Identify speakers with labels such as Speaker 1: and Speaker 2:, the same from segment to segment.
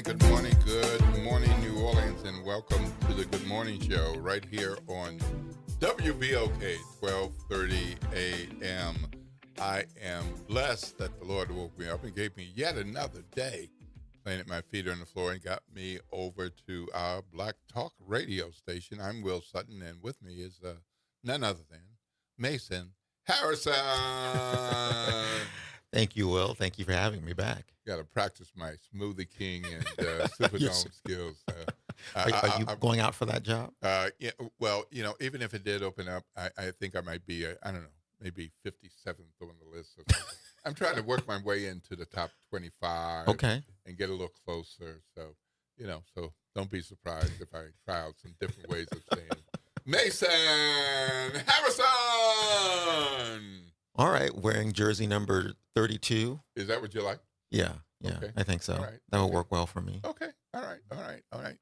Speaker 1: good morning, New Orleans, and welcome to the Good Morning Show right here on WBOK 1230 AM. I am blessed that the Lord woke me up and gave me yet another day, planted my feet on the floor and got me over to our Black Talk radio station. I'm Will Sutton, and with me is none other than Mason Harrison.
Speaker 2: Thank you, Will. Thank you for having me back.
Speaker 1: Got to practice my Smoothie King and Superdome
Speaker 2: Yes.
Speaker 1: skills.
Speaker 2: Are you going out for that job?
Speaker 1: Yeah. Well, even if it did open up, I think I might be, I don't know, maybe 57th on the list. Or something. I'm trying to work my way into the top 25.
Speaker 2: Okay.
Speaker 1: And get a little closer. So, so don't be surprised if I try out some different ways of saying Mason Harrison.
Speaker 2: All right. Wearing jersey number 32.
Speaker 1: Is that what you like?
Speaker 2: Yeah.
Speaker 1: Okay.
Speaker 2: I think so.
Speaker 1: All right.
Speaker 2: That would work well for me.
Speaker 1: Okay. All right.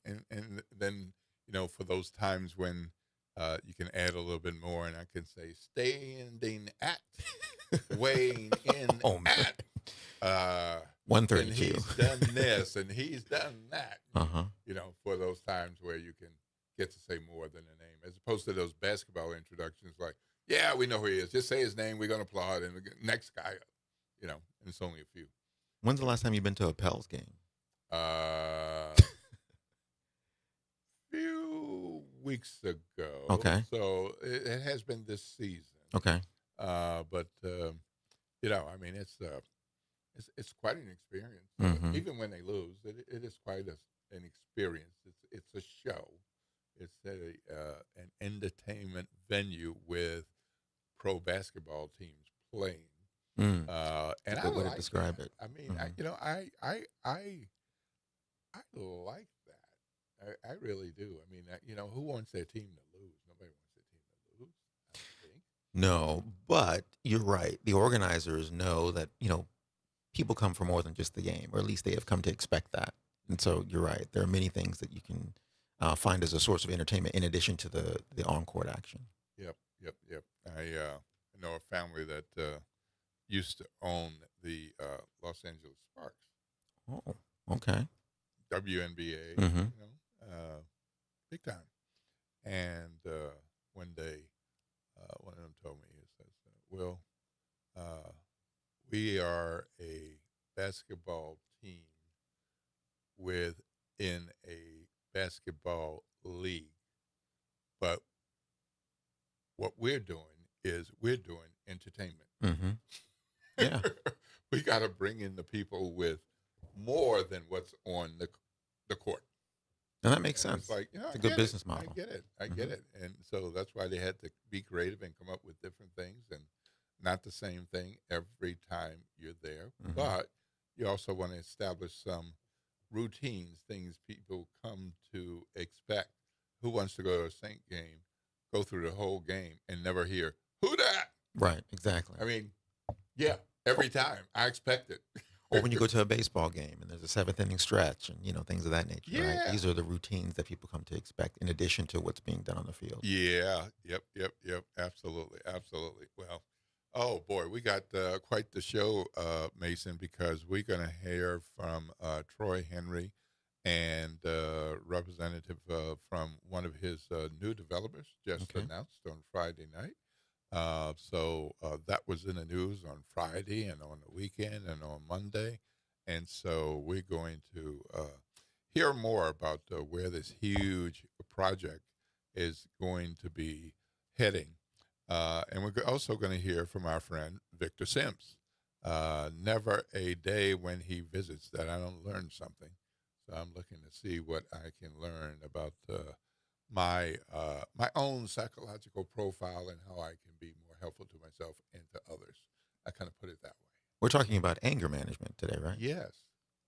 Speaker 1: And then, for those times when you can add a little bit more, and I can say standing at, weighing in at.
Speaker 2: 132.
Speaker 1: And he's done this and he's done that. For those times where you can get to say more than a name, as opposed to those basketball introductions like, yeah, we know who he is. Just say his name. We're going to applaud. And the next guy, and it's only a few.
Speaker 2: When's the last time you've been to a Pels game?
Speaker 1: Few weeks ago.
Speaker 2: Okay.
Speaker 1: So it has been this season.
Speaker 2: Okay.
Speaker 1: But it's quite an experience.
Speaker 2: Mhm.
Speaker 1: Even when they lose, it is quite an experience. It's a show. It's an entertainment venue with pro basketball teams playing. And
Speaker 2: That's a
Speaker 1: I
Speaker 2: good way to
Speaker 1: like
Speaker 2: describe
Speaker 1: that.
Speaker 2: it.
Speaker 1: I mean, I like that. I really do. I mean, who wants their team to lose? Nobody wants their team to lose, I don't think.
Speaker 2: No, but you're right. The organizers know that, people come for more than just the game, or at least they have come to expect that. And so you're right. There are many things that you can find as a source of entertainment in addition to the on-court action.
Speaker 1: Yep. I know a family that used to own the Los Angeles Sparks,
Speaker 2: Oh, okay.
Speaker 1: WNBA,
Speaker 2: Mhm.
Speaker 1: big time. And one day, one of them told me, he says, "Will, we are a basketball team within a basketball league, but what we're doing is we're doing entertainment.
Speaker 2: Mm-hmm. Yeah.
Speaker 1: We got to bring in the people with more than what's on the court."
Speaker 2: And that makes
Speaker 1: And
Speaker 2: sense.
Speaker 1: it's like,
Speaker 2: It's
Speaker 1: I
Speaker 2: a good
Speaker 1: get
Speaker 2: business
Speaker 1: it.
Speaker 2: model.
Speaker 1: I get it. I get it. And so that's why they had to be creative and come up with different things, and not the same thing every time you're there.
Speaker 2: Mhm.
Speaker 1: But you also want to establish some routines, things people come to expect. Who wants to go to a Saint game, go through the whole game, and never hear, "Who dat?"
Speaker 2: Right, exactly.
Speaker 1: I mean, yeah, every time. I expect it.
Speaker 2: Or when you go to a baseball game and there's a seventh inning stretch and, things of that nature,
Speaker 1: Yeah.
Speaker 2: right? These are the routines that people come to expect in addition to what's being done on the field.
Speaker 1: Yeah. Yep. Absolutely. Well, oh boy, we got quite the show, Mason, because we're going to hear from Troy Henry and representative from one of his new developers just
Speaker 2: Okay.
Speaker 1: announced on Friday night. So that was in the news on Friday and on the weekend and on Monday. And so we're going to hear more about where this huge project is going to be heading. And we're also going to hear from our friend Victor Sims. Never a day when he visits that I don't learn something. So I'm looking to see what I can learn about my own psychological profile and how I can be more helpful to myself and to others. I kind of put it that way.
Speaker 2: We're talking about anger management today, right?
Speaker 1: Yes.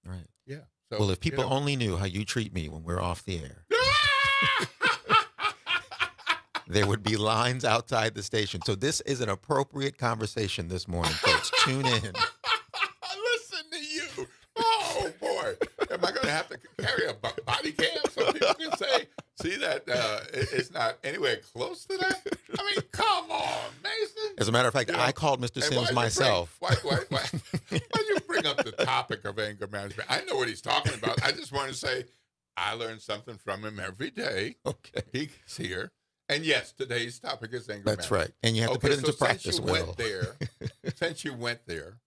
Speaker 2: Right.
Speaker 1: Yeah. So,
Speaker 2: Well, if people only knew how you treat me when we're off the air, there would be lines outside the station. So this is an appropriate conversation this morning, folks. Tune in.
Speaker 1: Listen to you. Oh, boy. Am I going to have to carry a body cam so people can say, see that it's not anywhere close to that? I mean, come on, Mason.
Speaker 2: As a matter of fact, I called Mr.
Speaker 1: Hey,
Speaker 2: Sims myself.
Speaker 1: Why you bring bring up the topic of anger management. I know what he's talking about. I just want to say I learn something from him every day.
Speaker 2: Okay.
Speaker 1: He's here. And yes, today's topic is anger
Speaker 2: That's
Speaker 1: management.
Speaker 2: right. And you have to put it into practice,
Speaker 1: since you went there,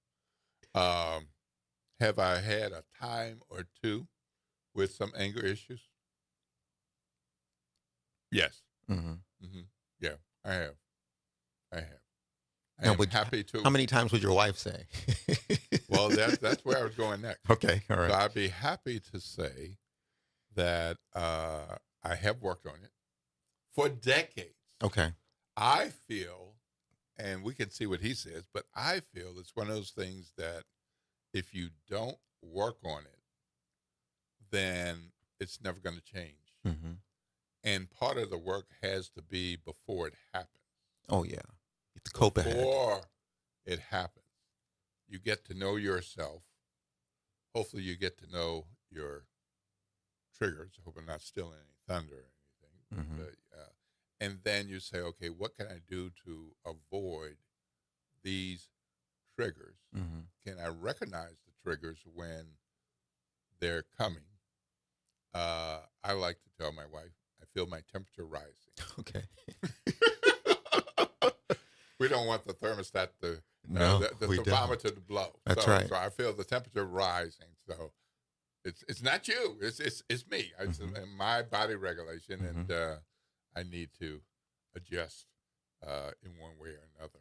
Speaker 1: have I had a time or two with some anger issues? Yes.
Speaker 2: Mm-hmm.
Speaker 1: Yeah, I have. I
Speaker 2: Now,
Speaker 1: am happy to.
Speaker 2: How many times would your wife say?
Speaker 1: Well, that's where I was going next.
Speaker 2: Okay, all right.
Speaker 1: So I'd be happy to say that I have worked on it for decades.
Speaker 2: Okay.
Speaker 1: I feel, and we can see what he says, but I feel it's one of those things that if you don't work on it, then it's never going to change.
Speaker 2: Mm-hmm.
Speaker 1: And part of the work has to be before it happens.
Speaker 2: Oh, yeah. You have to cope ahead.
Speaker 1: Before it happens, you get to know yourself. Hopefully you get to know your triggers. I hope I'm not stealing any thunder or anything.
Speaker 2: Mm-hmm.
Speaker 1: And then you say, okay, what can I do to avoid these triggers?
Speaker 2: Mm-hmm.
Speaker 1: Can I recognize the triggers when they're coming? I like to tell my wife, I feel my temperature rising.
Speaker 2: Okay.
Speaker 1: We don't want the thermostat to,
Speaker 2: No,
Speaker 1: the
Speaker 2: we
Speaker 1: thermometer to blow.
Speaker 2: That's
Speaker 1: so,
Speaker 2: right.
Speaker 1: So I feel the temperature rising. So it's not you. It's me. It's my body regulation, and I need to adjust in one way or another.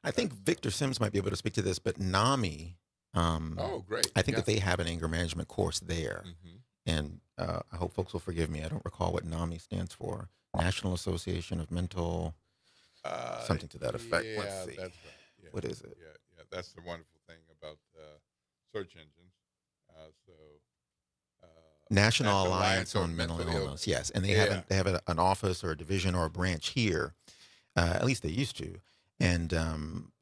Speaker 2: I think Victor Sims might be able to speak to this, but NAMI,
Speaker 1: Oh, great.
Speaker 2: I think
Speaker 1: Yes.
Speaker 2: that they have an anger management course there.
Speaker 1: Mhm.
Speaker 2: And I hope folks will forgive me. I don't recall what NAMI stands for. National Association of Mental, something to that effect.
Speaker 1: Yeah,
Speaker 2: Let's see.
Speaker 1: that's right. Yeah.
Speaker 2: What is it?
Speaker 1: Yeah. That's the wonderful thing about search engines.
Speaker 2: National Alliance on Mental
Speaker 1: Illness.
Speaker 2: Illness. Yes, and they
Speaker 1: Yeah.
Speaker 2: have an office or a division or a branch here. At least they used to. And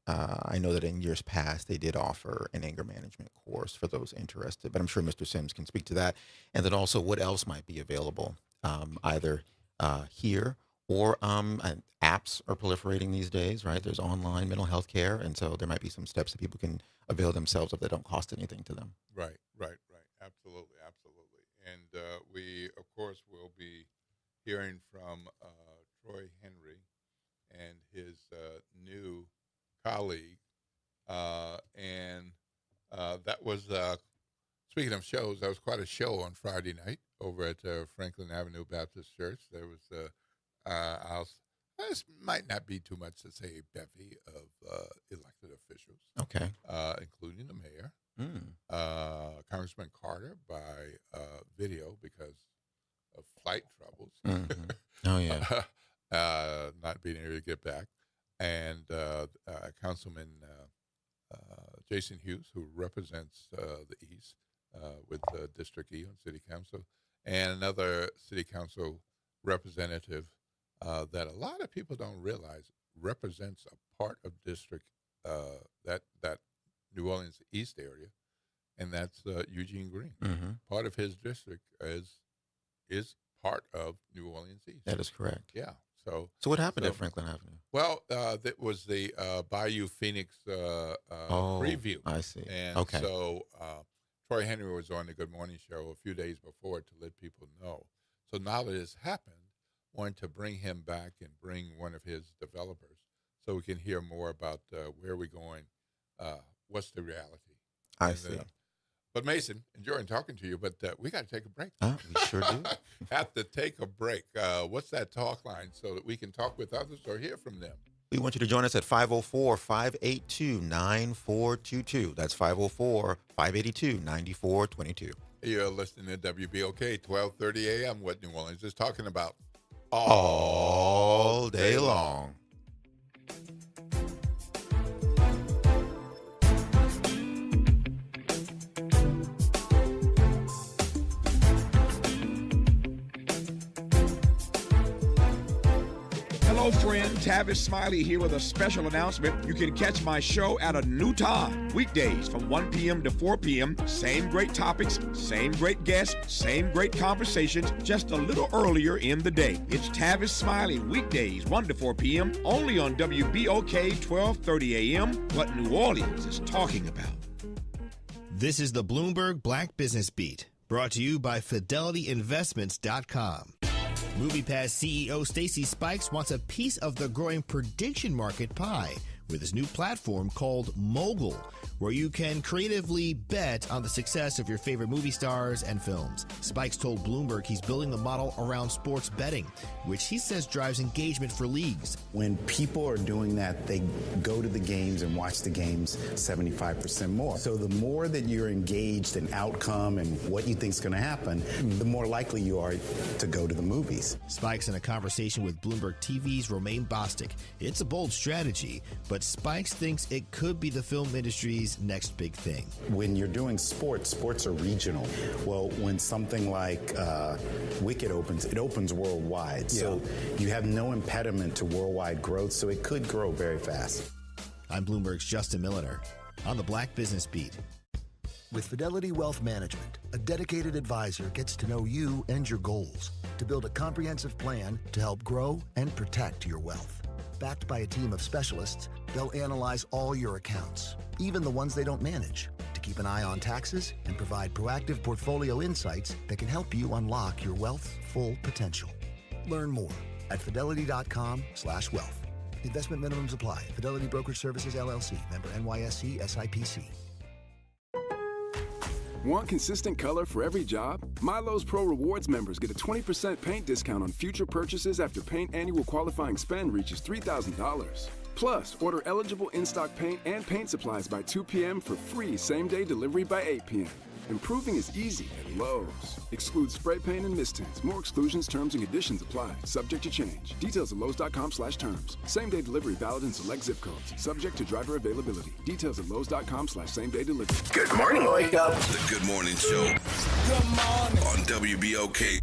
Speaker 2: I know that in years past they did offer an anger management course for those interested. But I'm sure Mr. Sims can speak to that. And then also what else might be available, either here or and apps are proliferating these days, right? There's online mental health care, and so there might be some steps that people can avail themselves of that don't cost anything to them.
Speaker 1: Right. Absolutely. And we, of course, will be hearing from Troy Henry and his new colleague. And that was, speaking of shows, that was quite a show on Friday night over at Franklin Avenue Baptist Church. There was, this might not be too much to say, a bevy of elected officials,
Speaker 2: Okay.
Speaker 1: including the mayor.
Speaker 2: Mm.
Speaker 1: Congressman Carter by video because of flight troubles.
Speaker 2: Mhm. Oh, yeah.
Speaker 1: Not being able to get back. And Councilman Jason Hughes, who represents the East with District E on City Council, and another City Council representative that a lot of people don't realize represents a part of District that New Orleans East area, and that's Eugene Green.
Speaker 2: Mm-hmm.
Speaker 1: Part of his district is part of New Orleans East.
Speaker 2: That is correct.
Speaker 1: Yeah. So
Speaker 2: So what happened at
Speaker 1: So-
Speaker 2: Franklin Avenue?
Speaker 1: well, that was the Bayou Phoenix preview.
Speaker 2: I see.
Speaker 1: And
Speaker 2: Okay.
Speaker 1: so Troy Henry was on the Good Morning Show a few days before to let people know. So now that it's happened, wanted to bring him back and bring one of his developers so we can hear more about where we're going, what's the reality.
Speaker 2: I
Speaker 1: And,
Speaker 2: see.
Speaker 1: But Mason, enjoying talking to you, but we got to take a break.
Speaker 2: We sure do.
Speaker 1: Have to take a break. What's that talk line so that we can talk with others or hear from them?
Speaker 2: We want you to join us at 504-582-9422. That's 504-582-9422.
Speaker 1: You're listening to WBOK 1230 AM. What New Orleans is talking about
Speaker 2: All day long.
Speaker 3: Hello, friend. Tavis Smiley here with a special announcement. You can catch my show at a new time, weekdays from 1 p.m. to 4 p.m. Same great topics, same great guests, same great conversations, just a little earlier in the day. It's Tavis Smiley, weekdays 1 to 4 p.m. only on WBOK 1230 a.m. What New Orleans is talking about.
Speaker 4: This is the Bloomberg Black Business Beat, brought to you by FidelityInvestments.com. MoviePass CEO Stacy Spikes wants a piece of the growing prediction market pie with his new platform called Mogul, where you can creatively bet on the success of your favorite movie stars and films. Spikes told Bloomberg he's building the model around sports betting, which he says drives engagement for leagues.
Speaker 5: When people are doing that, they go to the games and watch the games 75% more. So the more that you're engaged in outcome and what you think is going to happen, the more likely you are to go to the movies.
Speaker 4: Spikes in a conversation with Bloomberg TV's Romaine Bostick. It's a bold strategy, but Spikes thinks it could be the film industry's next big thing.
Speaker 5: When you're doing sports are regional. Well, when something like Wicked opens, it opens worldwide. So you have no impediment to worldwide growth, so it could grow very fast.
Speaker 4: I'm Bloomberg's Justin Milliner on the Black Business Beat.
Speaker 6: With Fidelity Wealth Management, a dedicated advisor gets to know you and your goals to build a comprehensive plan to help grow and protect your wealth. Backed by a team of specialists, they'll analyze all your accounts, even the ones they don't manage, to keep an eye on taxes and provide proactive portfolio insights that can help you unlock your wealth's full potential. Learn more at fidelity.com/wealth. Investment minimums apply. Fidelity Brokerage Services, LLC. Member NYSE SIPC.
Speaker 7: Want consistent color for every job? Milo's Pro Rewards members get a 20% paint discount on future purchases after paint annual qualifying spend reaches $3,000. Plus, order eligible in-stock paint and paint supplies by 2 p.m. for free same-day delivery by 8 p.m. Improving is easy at Lowe's. Excludes spray paint and mist tints. More exclusions, terms, and conditions apply. Subject to change. Details at Lowe's.com/terms. Same-day delivery valid in select zip codes. Subject to driver availability. Details at Lowe's.com/same-day delivery.
Speaker 8: Good morning, wake up. The Good Morning Show. Good morning. On WBOK.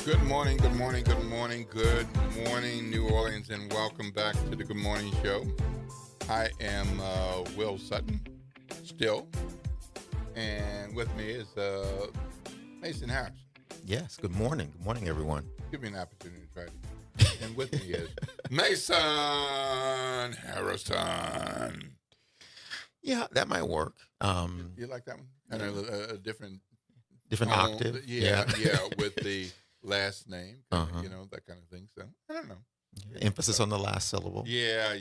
Speaker 1: Good morning, good morning, good morning, good morning, New Orleans, and welcome back to the Good Morning Show. I am Will Sutton, still, and with me is Mason Harrison.
Speaker 2: Yes. Good morning. Good morning, everyone.
Speaker 1: Give me an opportunity to try it again. And with me is Mason Harrison.
Speaker 2: Yeah, that might work.
Speaker 1: You like that one? Kind of a different
Speaker 2: Different
Speaker 1: tone.
Speaker 2: octave.
Speaker 1: Yeah, with the last name, that kind of thing. So I don't know.
Speaker 2: Emphasis on the last syllable.
Speaker 1: Yeah.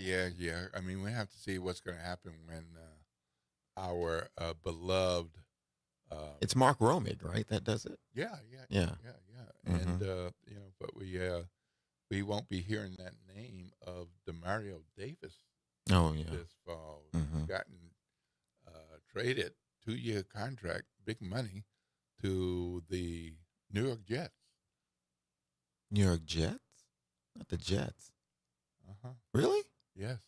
Speaker 1: I mean, we have to see what's going to happen when our beloved.
Speaker 2: It's Mark Romig, right? That does it.
Speaker 1: Yeah.
Speaker 2: Mhm.
Speaker 1: And but we won't be hearing that name of Demario Davis
Speaker 2: Oh, yeah.
Speaker 1: this fall.
Speaker 2: Mhm.
Speaker 1: He's gotten traded 2-year contract, big money, to the New York Jets.
Speaker 2: New York Jets? Not the Jets.
Speaker 1: Uh-huh.
Speaker 2: Really?
Speaker 1: Yes.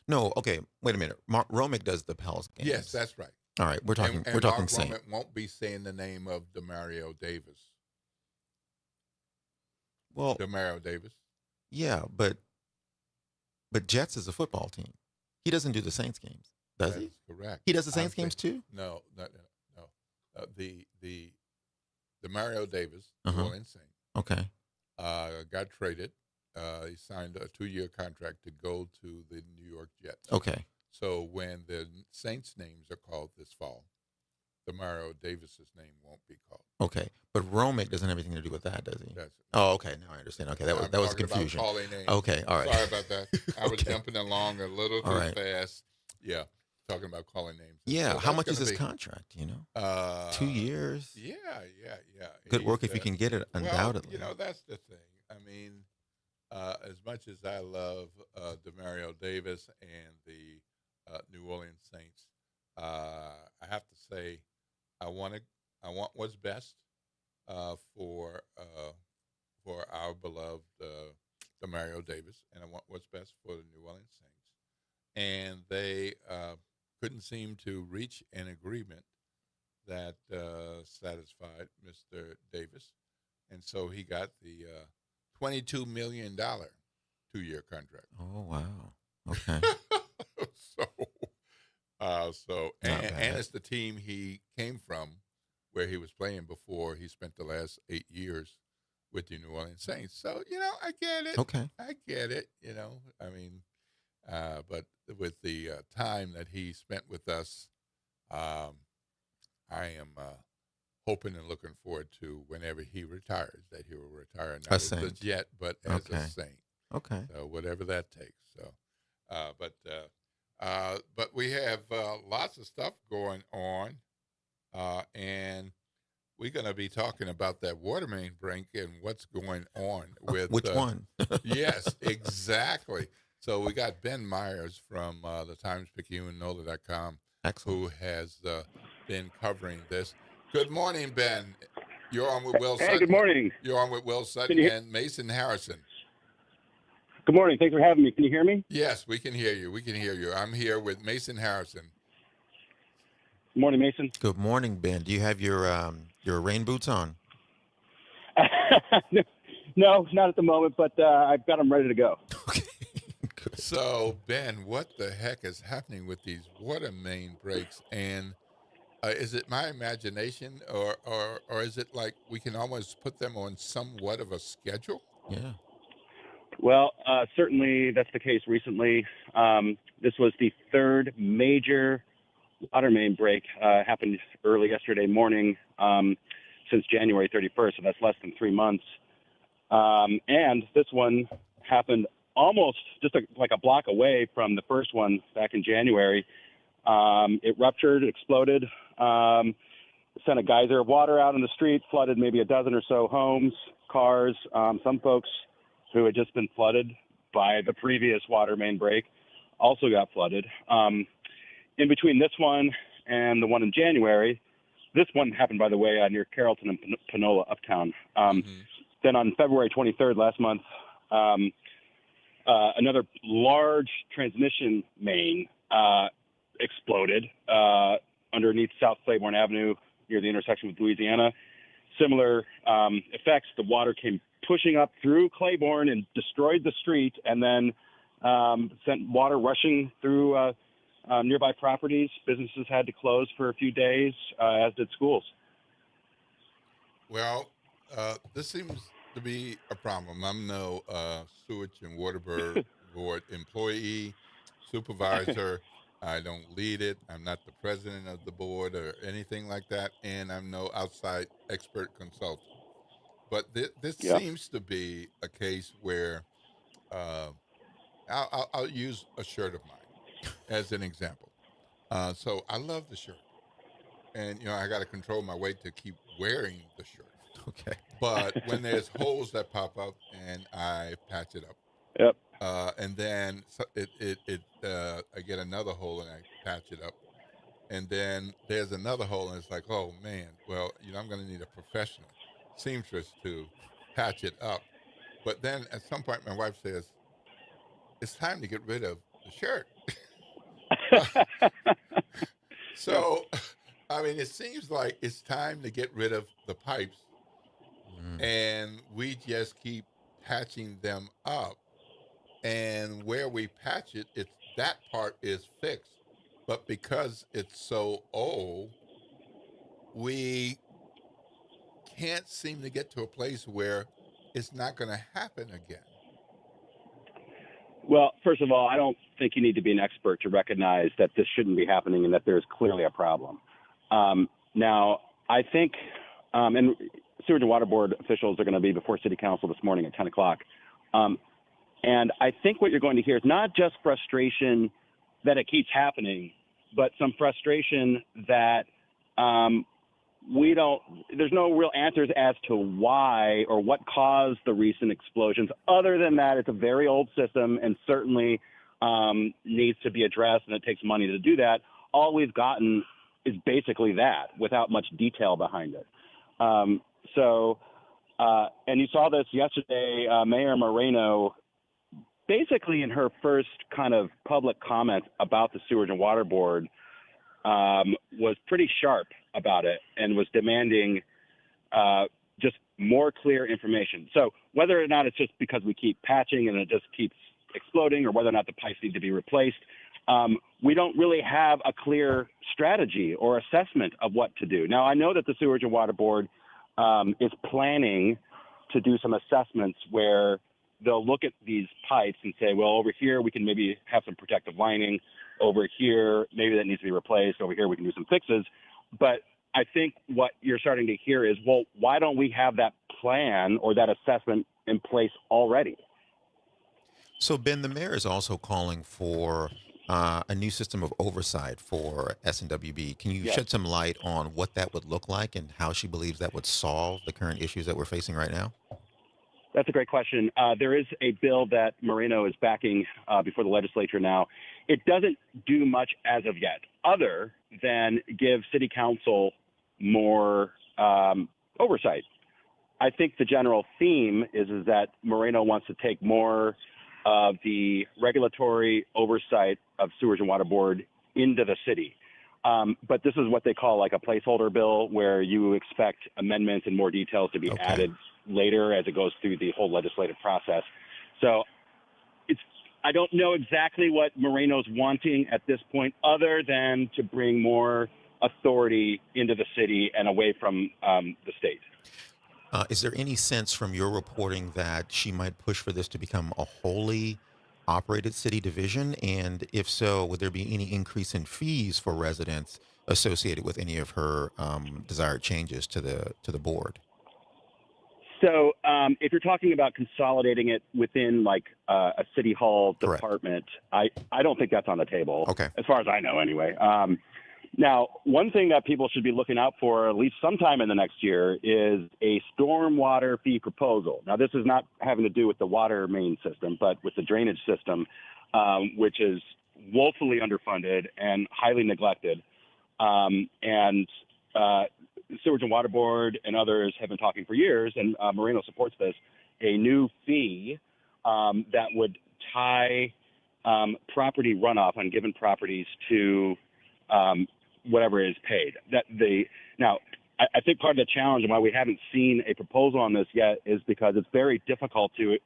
Speaker 2: No. Okay. Wait a minute. Mark Romig does the Pels games.
Speaker 1: Yes, that's right.
Speaker 2: All right. We're talking.
Speaker 1: And
Speaker 2: we're talking
Speaker 1: Mark
Speaker 2: Saint.
Speaker 1: Roman won't be saying the name of Demario Davis.
Speaker 2: Well,
Speaker 1: Demario Davis.
Speaker 2: yeah, but Jets is a football team. He doesn't do the Saints games, does
Speaker 1: That
Speaker 2: he?
Speaker 1: is correct.
Speaker 2: He does the
Speaker 1: I'm
Speaker 2: Saints games too.
Speaker 1: No. The Demario Davis,
Speaker 2: Uh-huh.
Speaker 1: New Orleans Saints,
Speaker 2: Okay.
Speaker 1: got traded. He signed a 2-year contract to go to the New York Jets.
Speaker 2: Okay.
Speaker 1: So when the Saints' names are called this fall, Demario Davis's name won't be called.
Speaker 2: Okay. But Romig doesn't have anything to do with that, does he?
Speaker 1: That's
Speaker 2: Oh, okay. Now I understand. Okay, that was
Speaker 1: I'm
Speaker 2: that was
Speaker 1: talking about
Speaker 2: confusion.
Speaker 1: calling names.
Speaker 2: Okay. All right.
Speaker 1: Sorry about that. I was
Speaker 2: Okay.
Speaker 1: jumping along a little too
Speaker 2: All right.
Speaker 1: fast. Yeah, talking about calling names.
Speaker 2: Yeah.
Speaker 1: So
Speaker 2: How
Speaker 1: that's
Speaker 2: much is
Speaker 1: gonna
Speaker 2: his
Speaker 1: be,
Speaker 2: contract? 2
Speaker 1: 2
Speaker 2: years.
Speaker 1: Yeah.
Speaker 2: Good work
Speaker 1: He's,
Speaker 2: if you can get it. Undoubtedly.
Speaker 1: Well, that's the thing. I mean, as much as I love Demario Davis and the New Orleans Saints, I have to say I want what's best for our beloved Demario Davis, and I want what's best for the New Orleans Saints. And they couldn't seem to reach an agreement that satisfied Mr. Davis, and so he got the $22 million 2-year contract.
Speaker 2: Oh wow. Okay.
Speaker 1: So
Speaker 2: Not bad.
Speaker 1: and it's the team he came from, where he was playing before he spent the last 8 years with the New Orleans Saints. So I get it.
Speaker 2: Okay.
Speaker 1: I get it. I mean, but with the time that he spent with us, I am hoping and looking forward to whenever he retires that he will retire not
Speaker 2: A
Speaker 1: as a
Speaker 2: Saint.
Speaker 1: Jet, but as
Speaker 2: Okay.
Speaker 1: a Saint.
Speaker 2: Okay.
Speaker 1: So whatever that takes. So, but we have lots of stuff going on, and we're going to be talking about that water main break and what's going on with
Speaker 2: Which one?
Speaker 1: Yes, exactly. So we got Ben Myers from the TimesPicayune-NOLA.com
Speaker 2: Excellent.
Speaker 1: who has been covering this. Good morning, Ben. You're on with Will Sutton.
Speaker 9: Hey, good morning.
Speaker 1: You're on with Will Sutton
Speaker 9: Can you-
Speaker 1: and Mason Harrison.
Speaker 9: Good morning. Thanks for having me. Can you hear me?
Speaker 1: Yes, we can hear you. We can hear you. I'm here with Mason Harrison.
Speaker 9: Good morning, Mason.
Speaker 2: Good morning, Ben. Do you have your rain boots on?
Speaker 9: No, not at the moment, but I've got them ready to go.
Speaker 2: Okay. Good.
Speaker 1: So, Ben, what the heck is happening with these water main breaks? And is it my imagination, or is it like we can almost put them on somewhat of a schedule?
Speaker 2: Yeah.
Speaker 9: Well, certainly that's the case recently. This was the third major water main break. Happened early yesterday morning since January 31st, so that's less than 3 months. And this one happened almost just like a block away from the first one back in January. It ruptured, exploded, sent a geyser of water out in the street, flooded maybe a dozen or so homes, cars. Some folks who had just been flooded by the previous water main break also got flooded. In between this one and the one in January, this one happened, by the way, near Carrollton and Panola, uptown. Then on February 23rd last month, another large transmission main exploded underneath South Claiborne Avenue near the intersection with Louisiana. Similar effects. The water came pushing up through Claiborne and destroyed the street, and then sent water rushing through nearby properties. Businesses had to close for a few days, as did schools.
Speaker 1: Well, This seems to be a problem. I'm no sewage and water board employee, supervisor. I don't lead it. I'm not the president of the board or anything like that, and I'm no outside expert consultant. But this
Speaker 9: Yeah.
Speaker 1: seems to be a case where uh, I'll use a shirt of mine as an example. So I love the shirt, and I got to control my weight to keep wearing the shirt.
Speaker 2: Okay.
Speaker 1: But when there's holes that pop up, and I patch it up,
Speaker 9: Yep.
Speaker 1: and then I get another hole and I patch it up, and then there's another hole, and it's like, oh man, well, I'm going to need a professional seamstress to patch it up. But then at some point, my wife says, it's time to get rid of the shirt. So, I mean, it seems like it's time to get rid of the pipes, and we just keep patching them up. And where we patch it, that part is fixed. But because it's so old, we can't seem to get to a place where it's not going to happen again.
Speaker 9: Well, first of all, I don't think you need to be an expert to recognize that this shouldn't be happening and that there's clearly a problem. Now, I think, and Sewage and Water Board officials are going to be before City Council this morning at 10 o'clock. And I think what you're going to hear is not just frustration that it keeps happening, but some frustration that there's no real answers as to why or what caused the recent explosions. Other than that, it's a very old system and certainly needs to be addressed, and it takes money to do that. All we've gotten is basically that without much detail behind it. And you saw this yesterday, Mayor Moreno, basically in her first kind of public comment about the Sewage and Water Board, was pretty sharp about it and was demanding just more clear information. So whether or not it's just because we keep patching and it just keeps exploding, or whether or not the pipes need to be replaced, we don't really have a clear strategy or assessment of what to do. Now, I know that the Sewage and Water Board is planning to do some assessments where they'll look at these pipes and say, well, over here we can maybe have some protective lining. Over here, maybe that needs to be replaced. Over here, we can do some fixes. But I think what you're starting to hear is, well, why don't we have that plan or that assessment in place already?
Speaker 2: So, Ben, the mayor is also calling for a new system of oversight for S&WB. Can you shed some light on what that would look like and how she believes that would solve the current issues that we're facing right now?
Speaker 9: That's a great question. There is a bill that Moreno is backing before the legislature now. It doesn't do much as of yet, other than give City Council more oversight. I think the general theme is that Moreno wants to take more of the regulatory oversight of Sewage and Water Board into the city. But this is what they call like a placeholder bill, where you expect amendments and more details to be added later as it goes through the whole legislative process. So I don't know exactly what Moreno's wanting at this point, other than to bring more authority into the city and away from the state.
Speaker 2: Is there any sense from your reporting that she might push for this to become a wholly operated city division? And if so, would there be any increase in fees for residents associated with any of her desired changes to the board?
Speaker 9: So if you're talking about consolidating it within like a city hall department, I don't think that's on the table, as far as I know anyway. Now, one thing that people should be looking out for at least sometime in the next year is a stormwater fee proposal. Now, this is not having to do with the water main system, but with the drainage system, which is woefully underfunded and highly neglected. Sewage and Water Board and others have been talking for years, and Moreno supports this, a new fee that would tie property runoff on given properties to whatever is paid. Now, I think part of the challenge and why we haven't seen a proposal on this yet is because it's very difficult to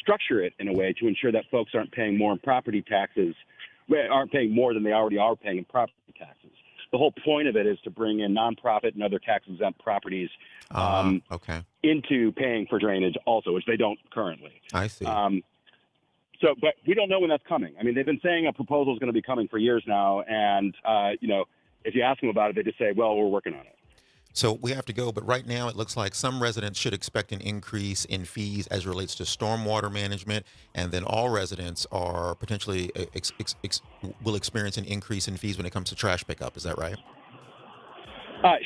Speaker 9: structure it in a way to ensure that folks aren't paying more in property taxes, aren't paying more than they already are paying in property taxes. the whole point of it is to bring in nonprofit and other tax-exempt properties
Speaker 2: Okay.
Speaker 9: into paying for drainage also, which they don't currently.
Speaker 2: I see.
Speaker 9: But we don't know when that's coming. I mean, they've been saying a proposal is going to be coming for years now, and, if you ask them about it, they just say, well, we're working on it.
Speaker 2: So we have to go, but right now it looks like some residents should expect an increase in fees as it relates to stormwater management, and then all residents are potentially will experience an increase in fees when it comes to trash pickup. Is that right?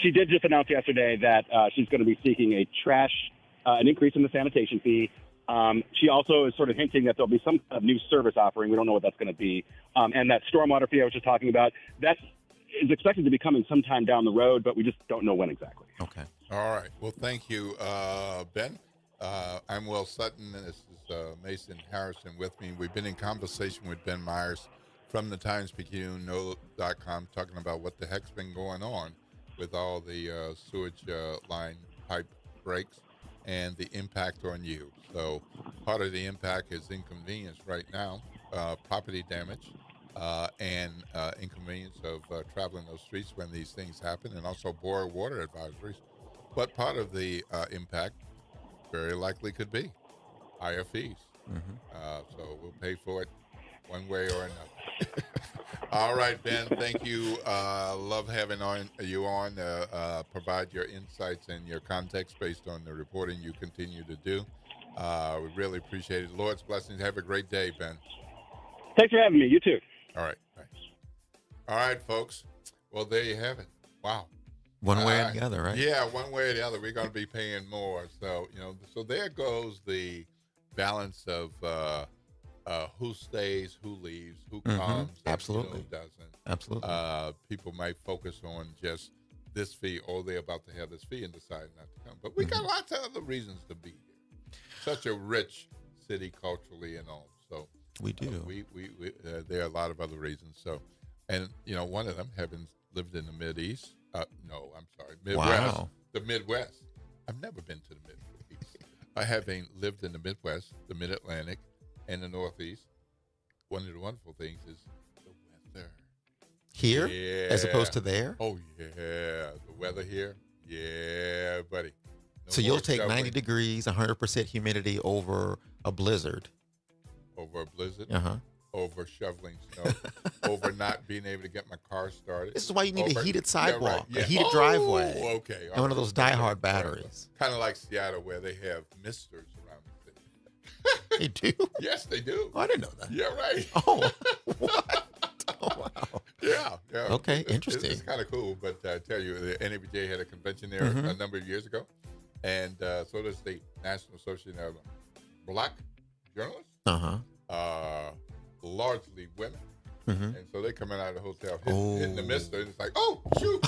Speaker 9: She did just announce yesterday that she's going to be seeking an increase in the sanitation fee. She also is sort of hinting that there'll be some kind of new service offering. We don't know what that's going to be. And that stormwater fee I was just talking about, that is expected to be coming sometime down the road, but we just don't know when exactly.
Speaker 2: Okay.
Speaker 1: All right. Well, thank you, Ben. I'm Will Sutton, and this is Mason Harrison with me. We've been in conversation with Ben Myers from the TimesPicayune.com talking about what the heck's been going on with all the sewage line pipe breaks and the impact on you. So part of the impact is inconvenience right now, property damage, and inconvenience of traveling those streets when these things happen, and also boil water advisories. But part of the impact very likely could be higher fees. So we'll pay for it one way or another. All right, Ben, thank you. Love having you on. Provide your insights and your context based on the reporting you continue to do. We really appreciate it. Lord's blessings. Have a great day, Ben.
Speaker 9: Thanks for having me. You too.
Speaker 1: All right. Thanks. All right, folks. Well, there you have it. Wow.
Speaker 2: One way or the other, right?
Speaker 1: Yeah, one way or the other. We're going to be paying more. So, so there goes the balance of who stays, who leaves, who comes,
Speaker 2: Absolutely.
Speaker 1: and who doesn't.
Speaker 2: Absolutely.
Speaker 1: People might focus on just this fee, or they're about to have this fee and decide not to come. But we got lots of other reasons to be here. Such a rich city culturally and all. So
Speaker 2: we do.
Speaker 1: There are a lot of other reasons. So, and one of them, having lived in the Midwest.
Speaker 2: Wow.
Speaker 1: The Midwest. I've never been to the Midwest. I having lived in the Midwest, the Mid-Atlantic, and the Northeast. One of the wonderful things is the weather.
Speaker 2: Here?
Speaker 1: Yeah.
Speaker 2: As opposed to there?
Speaker 1: Oh, yeah. The weather here? Yeah, buddy. No
Speaker 2: so you'll
Speaker 1: more
Speaker 2: take
Speaker 1: shoveling.
Speaker 2: 90 degrees, 100% humidity over a blizzard.
Speaker 1: Over a blizzard?
Speaker 2: Uh-huh.
Speaker 1: Over shoveling snow, over not being able to get my car started.
Speaker 2: This is why you need a heated sidewalk,
Speaker 1: a
Speaker 2: heated driveway.
Speaker 1: Okay.
Speaker 2: And one of those diehard batteries.
Speaker 1: Kind of like Seattle, where they have misters around the city.
Speaker 2: They do?
Speaker 1: Yes, they do.
Speaker 2: Oh, I didn't know that.
Speaker 1: Yeah, right.
Speaker 2: Oh, what? Oh, wow.
Speaker 1: Yeah.
Speaker 2: Okay, interesting.
Speaker 1: It's kind of cool, but I tell you, the NABJ had a convention there a number of years ago, and so does the National Association of Black Journalists. Largely women, and so they coming out of the hotel hitting the mister, and it's like, oh shoot,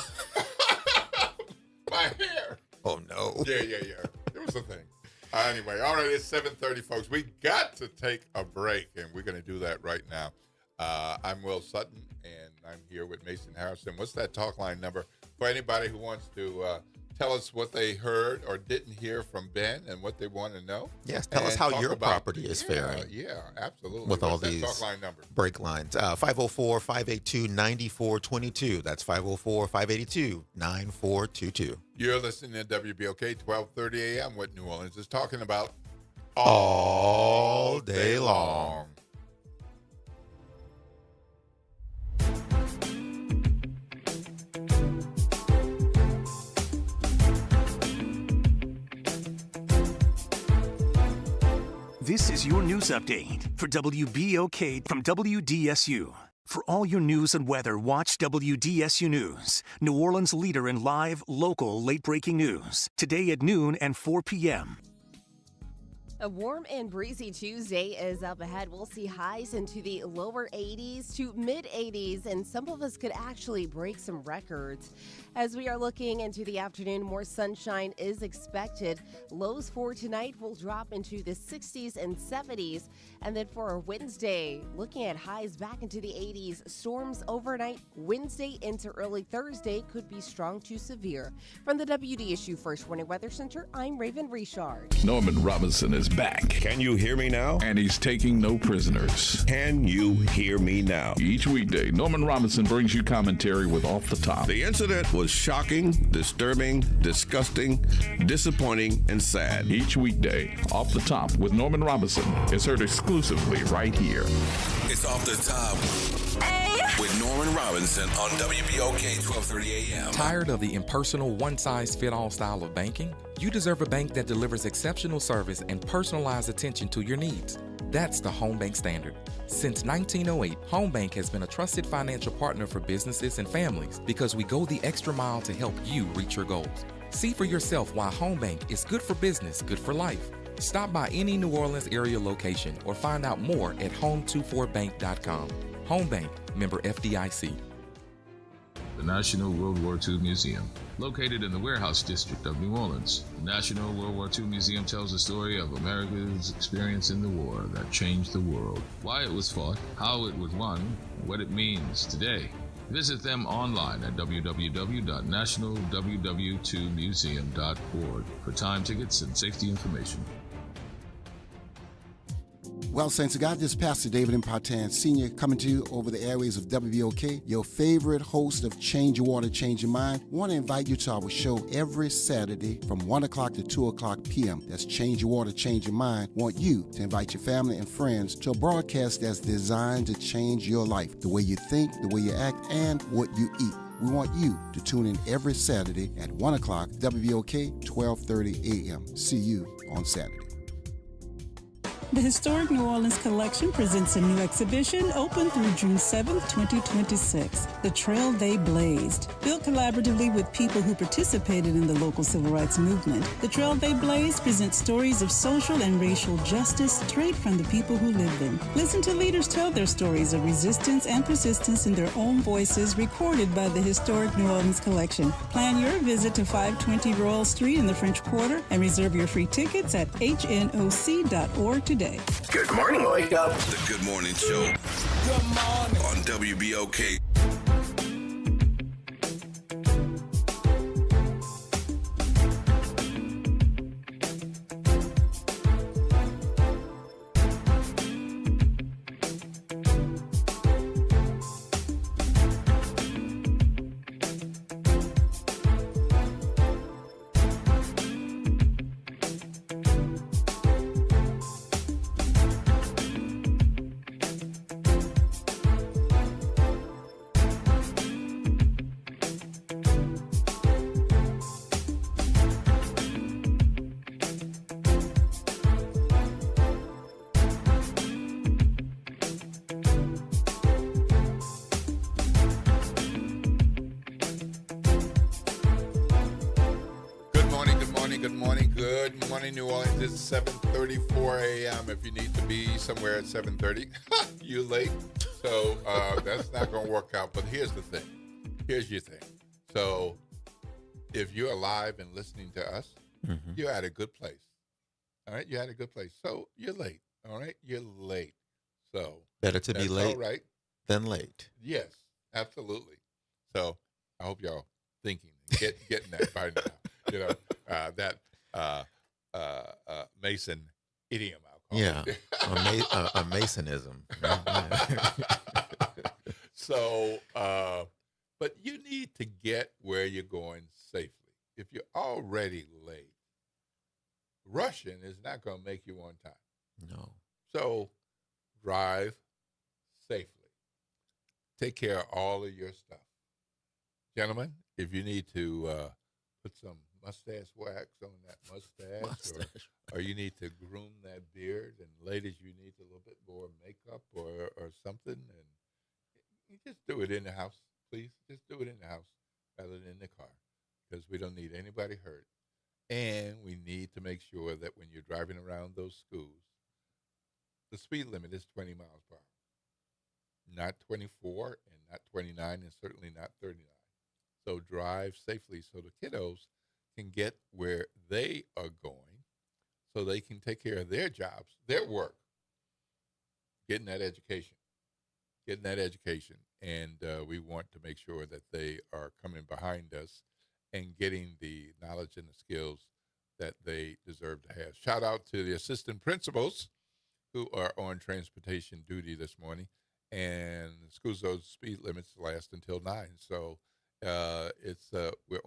Speaker 1: my hair.
Speaker 2: Oh no.
Speaker 1: Yeah. It was a thing. Anyway, all right, it's 7:30, folks. We got to take a break, and we're going to do that right now. I'm Will Sutton, and I'm here with Mason Harrison. What's that talk line number for anybody who wants to tell us what they heard or didn't hear from Ben and what they want to know?
Speaker 2: Yes, tell us how your property is faring.
Speaker 1: Yeah, absolutely.
Speaker 2: With all
Speaker 1: that
Speaker 2: these
Speaker 1: talk line number?
Speaker 2: Break lines. 504-582-9422. That's 504-582-9422.
Speaker 1: You're listening to WBOK 1230 a.m. What New Orleans is talking about
Speaker 2: all day long.
Speaker 10: This is your news update for WBOK from WDSU. For all your news and weather, watch WDSU News, New Orleans' leader in live, local, late-breaking news. Today at noon and 4 p.m.
Speaker 11: A warm and breezy Tuesday is up ahead. We'll see highs into the lower 80s to mid 80s, and some of us could actually break some records. As we are looking into the afternoon, more sunshine is expected. Lows for tonight will drop into the 60s and 70s. And then for Wednesday, looking at highs back into the 80s. Storms overnight Wednesday into early Thursday could be strong to severe. From the WDSU First Warning Weather Center, I'm Raven Richard.
Speaker 12: Norman Robinson is back.
Speaker 8: Can you hear me now?
Speaker 12: And he's taking no prisoners.
Speaker 8: Can you hear me now?
Speaker 12: Each weekday, Norman Robinson brings you commentary with Off the Top.
Speaker 8: The incident was shocking, disturbing, disgusting, disappointing, and sad.
Speaker 12: Each weekday, Off the Top with Norman Robinson is heard exclusively right here.
Speaker 8: It's Off the Top with Norman Robinson on WBOK 1230 AM.
Speaker 13: Tired of the impersonal, one-size-fit-all style of banking? You deserve a bank that delivers exceptional service and personalized attention to your needs. That's the Home Bank Standard. Since 1908, Home Bank has been a trusted financial partner for businesses and families because we go the extra mile to help you reach your goals. See for yourself why Home Bank is good for business, good for life. Stop by any New Orleans area location or find out more at home24bank.com. Home Bank, member FDIC.
Speaker 14: The National World War II Museum, located in the Warehouse District of New Orleans. The National World War II Museum tells the story of America's experience in the war that changed the world, why it was fought, how it was won, and what it means today. Visit them online at www.nationalww2museum.org for time tickets and safety information.
Speaker 15: Well, Saints of God, this is Pastor David Impartan Sr. coming to you over the airways of WBOK, your favorite host of Change Your Water, Change Your Mind. I want to invite you to our show every Saturday from 1 o'clock to 2 o'clock p.m. That's Change Your Water, Change Your Mind. I want you to invite your family and friends to a broadcast that's designed to change your life, the way you think, the way you act, and what you eat. We want you to tune in every Saturday at 1 o'clock, WBOK, 1230 a.m. See you on Saturday.
Speaker 16: The Historic New Orleans Collection presents a new exhibition open through June 7th, 2026, The Trail They Blazed. Built collaboratively with people who participated in the local civil rights movement, The Trail They Blazed presents stories of social and racial justice straight from the people who lived them. Listen to leaders tell their stories of resistance and persistence in their own voices, recorded by the Historic New Orleans Collection. Plan your visit to 520 Royal Street in the French Quarter and reserve your free tickets at hnoc.org today.
Speaker 8: Good morning, wake up. The Good Morning Show. Good morning. On WBOK.
Speaker 1: Good morning, New Orleans. It's 7:34 a.m. If you need to be somewhere at 7:30, you're late. So that's not going to work out. But here's the thing. Here's your thing. So if you're alive and listening to us, you're at a good place. All right? You're at a good place. So you're late. All right? You're late. So
Speaker 2: better to be late
Speaker 1: all right.
Speaker 2: than late.
Speaker 1: Yes, absolutely. So I hope y'all thinking, getting that by now. You know, that Mason idiom, I'll call it.
Speaker 2: A Masonism.
Speaker 1: So, but you need to get where you're going safely. If you're already late, rushing is not going to make you on time.
Speaker 2: No.
Speaker 1: So, drive safely. Take care of all of your stuff. Gentlemen, if you need to put some mustache wax on that mustache. Or you need to groom that beard, and ladies, you need a little bit more makeup or something, and you just do it in the house, please. Just do it in the house rather than in the car, because we don't need anybody hurt. And we need to make sure that when you're driving around those schools, the speed limit is 20 miles per hour, not 24 and not 29 and certainly not 39. So drive safely so the kiddos can get where they are going so they can take care of their jobs, their work, getting that education. And we want to make sure that they are coming behind us and getting the knowledge and the skills that they deserve to have. Shout out to the assistant principals who are on transportation duty this morning. And the school zone speed limits last until 9. So we're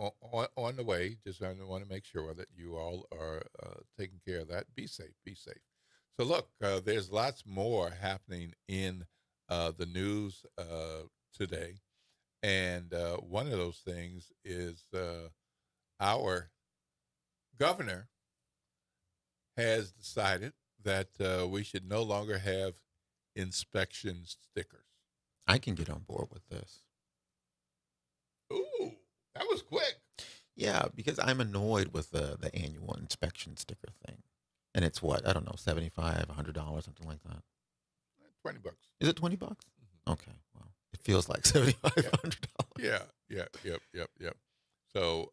Speaker 1: on the way. Just want to make sure that you all are taking care of that. Be safe. So look, there's lots more happening in the news today. And one of those things is our governor has decided that we should no longer have inspection stickers.
Speaker 2: I can get on board with this.
Speaker 1: Ooh, that was quick.
Speaker 2: Yeah, because I'm annoyed with the annual inspection sticker thing. And it's what? I don't know, $75, $100, something like that.
Speaker 1: $20.
Speaker 2: Is it $20? Mm-hmm. Okay, well, it feels like $75, $100.
Speaker 1: Yep. So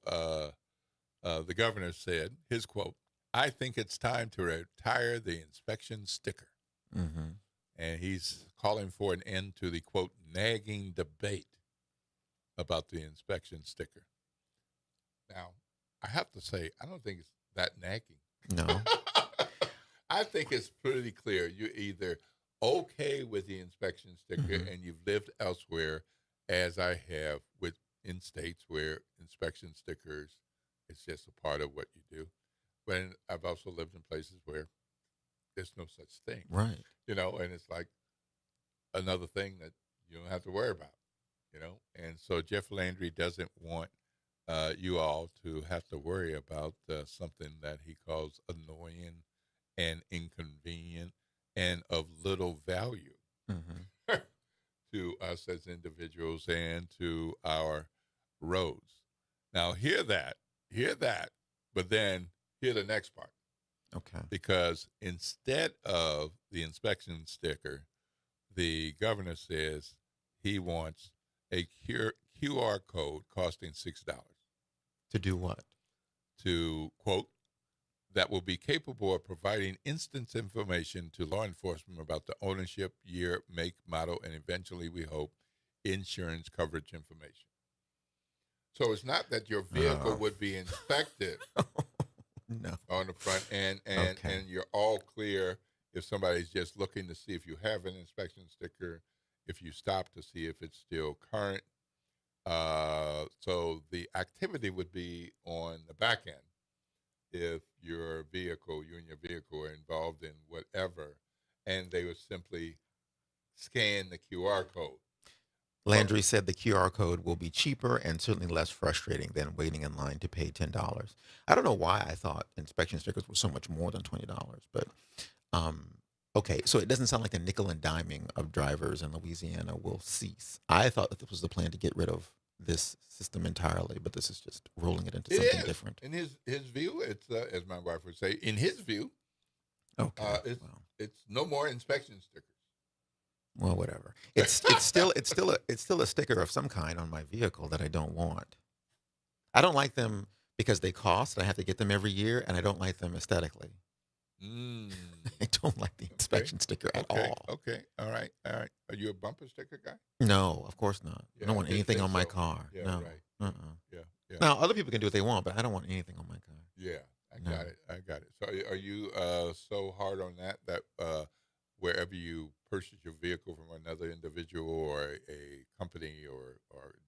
Speaker 1: the governor said, his quote, "I think it's time to retire the inspection sticker."
Speaker 2: Mm-hmm.
Speaker 1: And he's calling for an end to the, quote, nagging debate about the inspection sticker. Now, I have to say, I don't think it's that nagging.
Speaker 2: No.
Speaker 1: I think it's pretty clear. You're either okay with the inspection sticker and you've lived elsewhere, as I have in states where inspection stickers is just a part of what you do. But I've also lived in places where there's no such thing.
Speaker 2: Right.
Speaker 1: And it's like another thing that you don't have to worry about, And so Jeff Landry doesn't want you all to have to worry about something that he calls annoying and inconvenient and of little value to us as individuals and to our roads. Now, hear that, but then hear the next part.
Speaker 2: Okay.
Speaker 1: Because instead of the inspection sticker, the governor says he wants a QR code costing $6.
Speaker 2: To do what?
Speaker 1: To, quote, that will be capable of providing instant information to law enforcement about the ownership, year, make, model, and eventually, we hope, insurance coverage information. So it's not that your vehicle would be inspected.
Speaker 2: No.
Speaker 1: On the front end, and you're all clear if somebody's just looking to see if you have an inspection sticker, if you stop to see if it's still current. So the activity would be on the back end if you and your vehicle are involved in whatever, and they would simply scan the QR code.
Speaker 2: Landry said the QR code will be cheaper and certainly less frustrating than waiting in line to pay $10. I don't know why I thought inspection stickers were so much more than $20, but okay, so it doesn't sound like the nickel and diming of drivers in Louisiana will cease. I thought that this was the plan to get rid of this system entirely, but this is just rolling it into something different.
Speaker 1: In his view, it's as my wife would say, in his view, it's no more inspection stickers.
Speaker 2: Well, whatever. It's still a sticker of some kind on my vehicle that I don't want. I don't like them because they cost. I have to get them every year, and I don't like them aesthetically. I don't like the inspection sticker at all.
Speaker 1: Okay. All right. Are you a bumper sticker guy?
Speaker 2: No, of course not.
Speaker 1: Yeah,
Speaker 2: I don't want anything on my car.
Speaker 1: Yeah,
Speaker 2: no.
Speaker 1: right. Yeah.
Speaker 2: Now, other people can do what they want, but I don't want anything on my car.
Speaker 1: Yeah, I got it. So are you so hard on that wherever you purchase your vehicle from another individual or a company or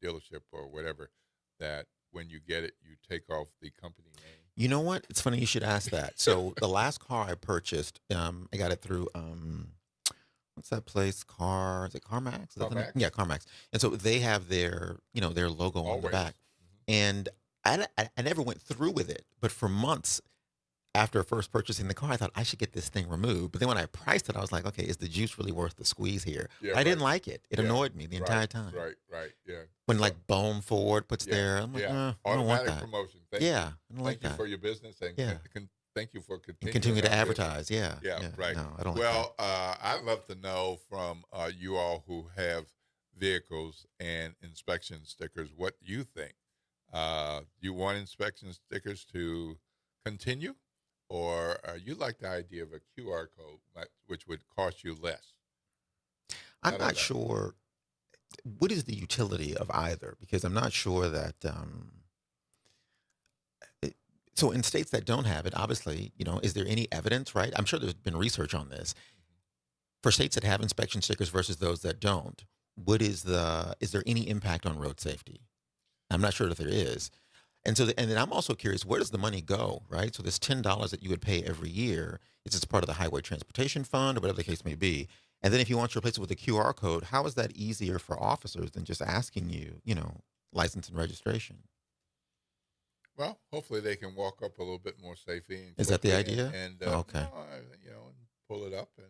Speaker 1: dealership or whatever, that when you get it, you take off the company name?
Speaker 2: You know what? It's funny you should ask that. So the last car I purchased, I got it through, what's that place? Is it CarMax?
Speaker 1: CarMax?
Speaker 2: Yeah, CarMax. And so they have their logo on the back. And I never went through with it, but for months after first purchasing the car, I thought I should get this thing removed. But then when I priced it, I was like, okay, is the juice really worth the squeeze here?
Speaker 1: Yeah,
Speaker 2: I didn't like it. It annoyed me the entire time.
Speaker 1: Right, yeah.
Speaker 2: When like Bone Ford puts there, I'm like, I don't want that.
Speaker 1: Promotion.
Speaker 2: I don't like that.
Speaker 1: Thank you for your business and thank you for
Speaker 2: continuing to advertise. Yeah,
Speaker 1: right.
Speaker 2: No, I don't
Speaker 1: well, I'd love to know from you all who have vehicles and inspection stickers what you think. You want inspection stickers to continue, or you like the idea of a QR code, which would cost you less?
Speaker 2: I'm not sure what is the utility of either, because I'm not sure that. So in states that don't have it, obviously, is there any evidence, right? I'm sure there's been research on this. For states that have inspection stickers versus those that don't, is there any impact on road safety? I'm not sure if there is. And then I'm also curious, where does the money go, right? So this $10 that you would pay every year, is it part of the Highway Transportation Fund or whatever the case may be? And then if you want to replace it with a QR code, how is that easier for officers than just asking you, license and registration?
Speaker 1: Well, hopefully they can walk up a little bit more safely. And
Speaker 2: is that the idea?
Speaker 1: And
Speaker 2: okay.
Speaker 1: Pull it up, and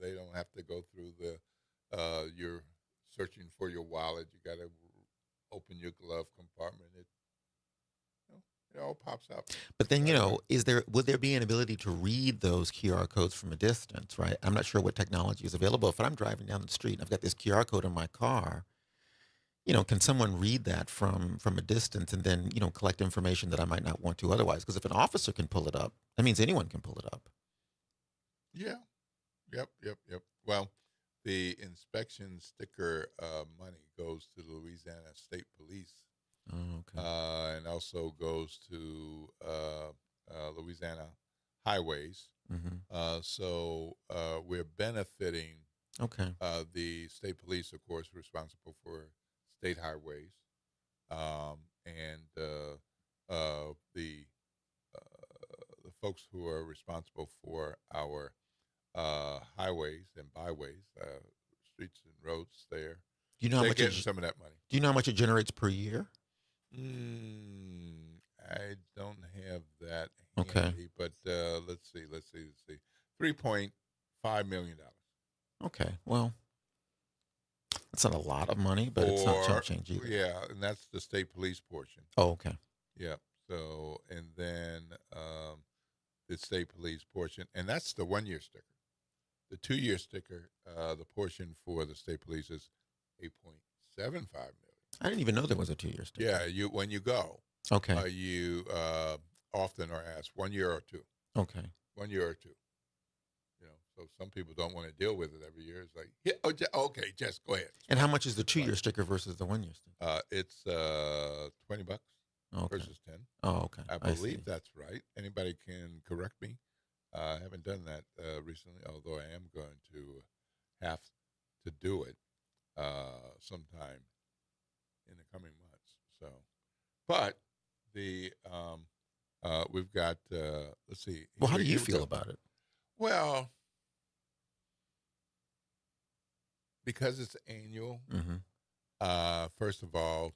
Speaker 1: they don't have to go through you're searching for your wallet. You got to open your glove compartment. It all pops up.
Speaker 2: But then, would there be an ability to read those QR codes from a distance, right? I'm not sure what technology is available. If I'm driving down the street and I've got this QR code in my car, can someone read that from a distance and then, collect information that I might not want to otherwise? Because if an officer can pull it up, that means anyone can pull it up.
Speaker 1: Yeah. Yep. Well, the inspection sticker money goes to the Louisiana State Police.
Speaker 2: Oh, okay.
Speaker 1: And also goes to Louisiana Highways.
Speaker 2: Mm-hmm.
Speaker 1: So we're benefiting.
Speaker 2: Okay.
Speaker 1: The state police, of course, responsible for state highways, and the folks who are responsible for our highways and byways, streets and roads. They're getting some of that money.
Speaker 2: Do you know how much it generates per year?
Speaker 1: I don't have that
Speaker 2: handy,
Speaker 1: okay. But let's see. $3.5 million.
Speaker 2: Okay, well, that's not a lot of money, but it's not chump change either.
Speaker 1: Yeah, and that's the state police portion.
Speaker 2: Oh, okay.
Speaker 1: Yeah. So, and then the state police portion, and that's the 1 year sticker. The 2 year sticker, the portion for the state police is $8.75 million.
Speaker 2: I didn't even know there was a 2 year sticker.
Speaker 1: Yeah, when you go,
Speaker 2: okay,
Speaker 1: you often are asked 1 year or two.
Speaker 2: Okay,
Speaker 1: 1 year or two. So some people don't want to deal with it every year. It's like, yeah, okay, just go ahead.
Speaker 2: And how much is the 2 year sticker versus the 1 year sticker?
Speaker 1: It's $20 versus 10.
Speaker 2: Oh, okay.
Speaker 1: I believe that's right. Anybody can correct me. I haven't done that recently, although I am going to have to do it sometime in the coming months. So, but we've got. Let's see.
Speaker 2: Well, how do you feel about it?
Speaker 1: Well, because it's annual.
Speaker 2: Mm-hmm.
Speaker 1: First of all,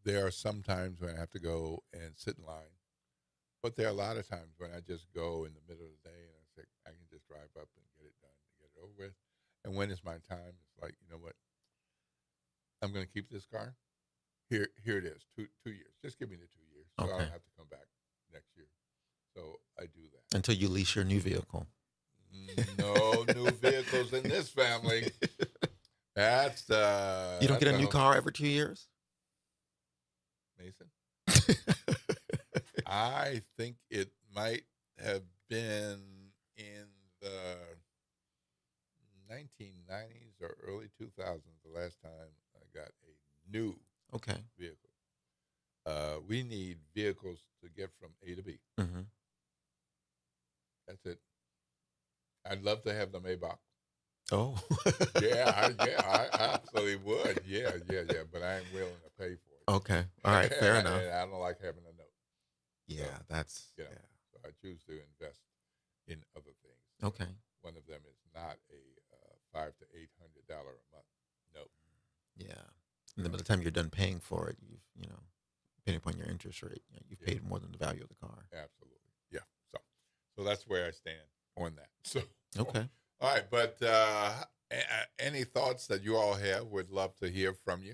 Speaker 1: there are some times when I have to go and sit in line. But there are a lot of times when I just go in the middle of the day and I say, I can just drive up and get it done, get it over with. And when it's my time, it's like, you know what? I'm going to keep this car. Here it is, 2 years. Just give me the 2 years. So I don't have to come back next year. So I do that.
Speaker 2: Until you lease your new vehicle.
Speaker 1: No new vehicles in this family. That's
Speaker 2: you don't get a new car every 2 years?
Speaker 1: Mason? I think it might have been in the 1990s or early 2000s the last time I got a new vehicle. We need vehicles to get from A to B.
Speaker 2: Mm-hmm.
Speaker 1: That's it. I'd love to have the Maybach.
Speaker 2: Oh.
Speaker 1: I absolutely would. Yeah. But I ain't willing to pay for it.
Speaker 2: Okay. All right. Fair enough.
Speaker 1: I don't like having a note.
Speaker 2: Yeah,
Speaker 1: so,
Speaker 2: that's.
Speaker 1: So I choose to invest in other things.
Speaker 2: Okay.
Speaker 1: One of them is not a $500 to $800 a month note.
Speaker 2: Yeah. And then by the time you're done paying for it, depending upon your interest rate, you've paid more than the value of the car.
Speaker 1: Absolutely. Yeah. So that's where I stand on that. So.
Speaker 2: Okay.
Speaker 1: All right, but any thoughts that you all have, would love to hear from you.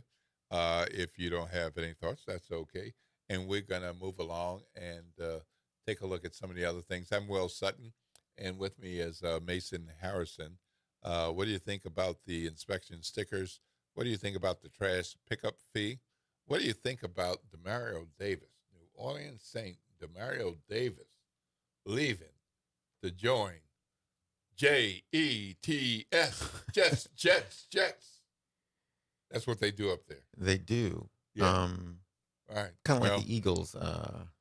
Speaker 1: If you don't have any thoughts, that's okay. And we're going to move along and take a look at some of the other things. I'm Will Sutton, and with me is Mason Harrison. What do you think about the inspection stickers? What do you think about the trash pickup fee? what do you think about Demario Davis, New Orleans Saint Demario Davis, leaving to join Jets, Jets. That's what they do up there.
Speaker 2: They do.
Speaker 1: Yeah. Right.
Speaker 2: Kind of like the Eagles.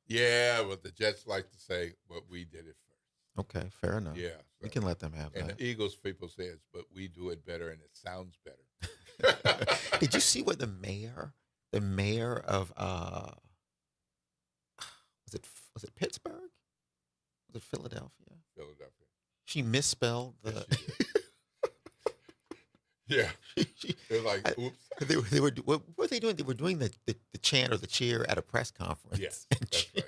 Speaker 1: Yeah, but the Jets like to say, but we did it first.
Speaker 2: Okay, fair enough.
Speaker 1: Yeah.
Speaker 2: We can let them have
Speaker 1: and
Speaker 2: that.
Speaker 1: The Eagles people say it's, but we do it better and it sounds better.
Speaker 2: Did you see what the mayor of was it Pittsburgh? Was it Philadelphia?
Speaker 1: Philadelphia.
Speaker 2: She misspelled the.
Speaker 1: Yeah. They're like, oops.
Speaker 2: They were what were they doing? They were doing the chant or the cheer at a press conference.
Speaker 1: Yes,
Speaker 2: and
Speaker 1: that's right.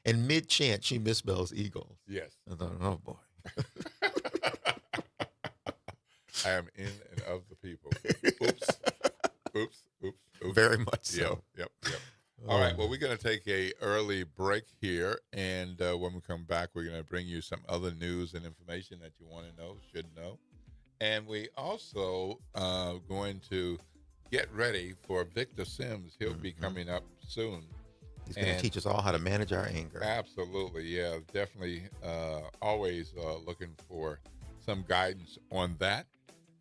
Speaker 2: And mid chant, she misspells Eagles.
Speaker 1: Yes.
Speaker 2: I thought, oh boy.
Speaker 1: I am in and of the people. Oops.
Speaker 2: Very much so.
Speaker 1: Yep. All right. Well, we're going to take a early break here, and when we come back, we're going to bring you some other news and information that you want to know, should know, and we also going to get ready for Victor Sims. He'll be coming up soon.
Speaker 2: He's going to teach us all how to manage our anger.
Speaker 1: Absolutely, yeah, definitely. Always looking for some guidance on that.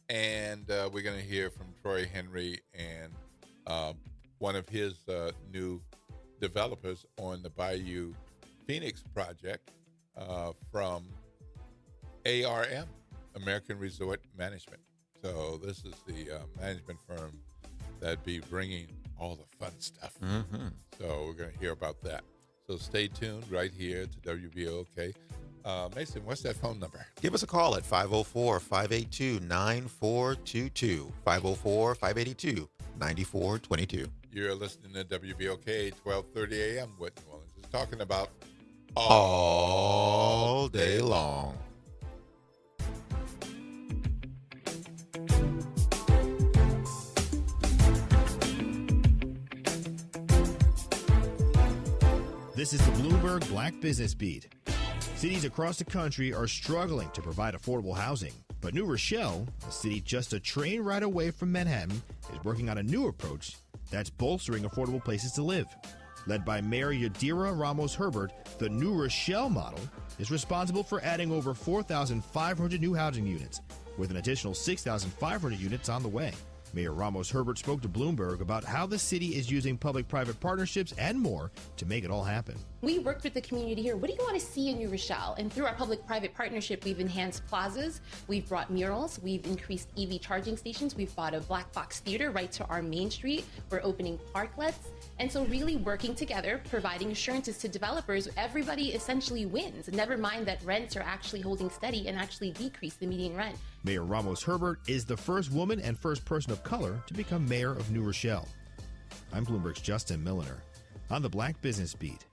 Speaker 1: And we're going to hear from Troy Henry and one of his new developers on the Bayou Phoenix project from ARM, American Resort Management. So this is the management firm that'd be bringing all the fun stuff.
Speaker 2: Mm-hmm.
Speaker 1: So we're going to hear about that. So stay tuned right here to WBOK. Mason, what's that phone number?
Speaker 2: Give us a call at 504-582-9422. 504-582-9422.
Speaker 1: You're listening to WBOK 1230 AM. What New Orleans is talking about
Speaker 2: all day long.
Speaker 4: This is the Bloomberg Black Business Beat. Cities across the country are struggling to provide affordable housing, but New Rochelle, a city just a train ride away from Manhattan, is working on a new approach that's bolstering affordable places to live. Led by Mayor Yadira Ramos-Herbert, the New Rochelle model is responsible for adding over 4,500 new housing units, with an additional 6,500 units on the way. Mayor Ramos-Herbert spoke to Bloomberg about how the city is using public-private partnerships and more to make it all happen.
Speaker 17: We worked with the community here. What do you want to see in New Rochelle? And through our public-private partnership, we've enhanced plazas, we've brought murals, we've increased EV charging stations, we've bought a black box theater right to our main street, we're opening parklets. And so really working together, providing assurances to developers, everybody essentially wins. Never mind that rents are actually holding steady and actually decrease the median rent.
Speaker 4: Mayor Ramos-Herbert is the first woman and first person of color to become mayor of New Rochelle. I'm Bloomberg's Justin Milliner on the Black Business Beat.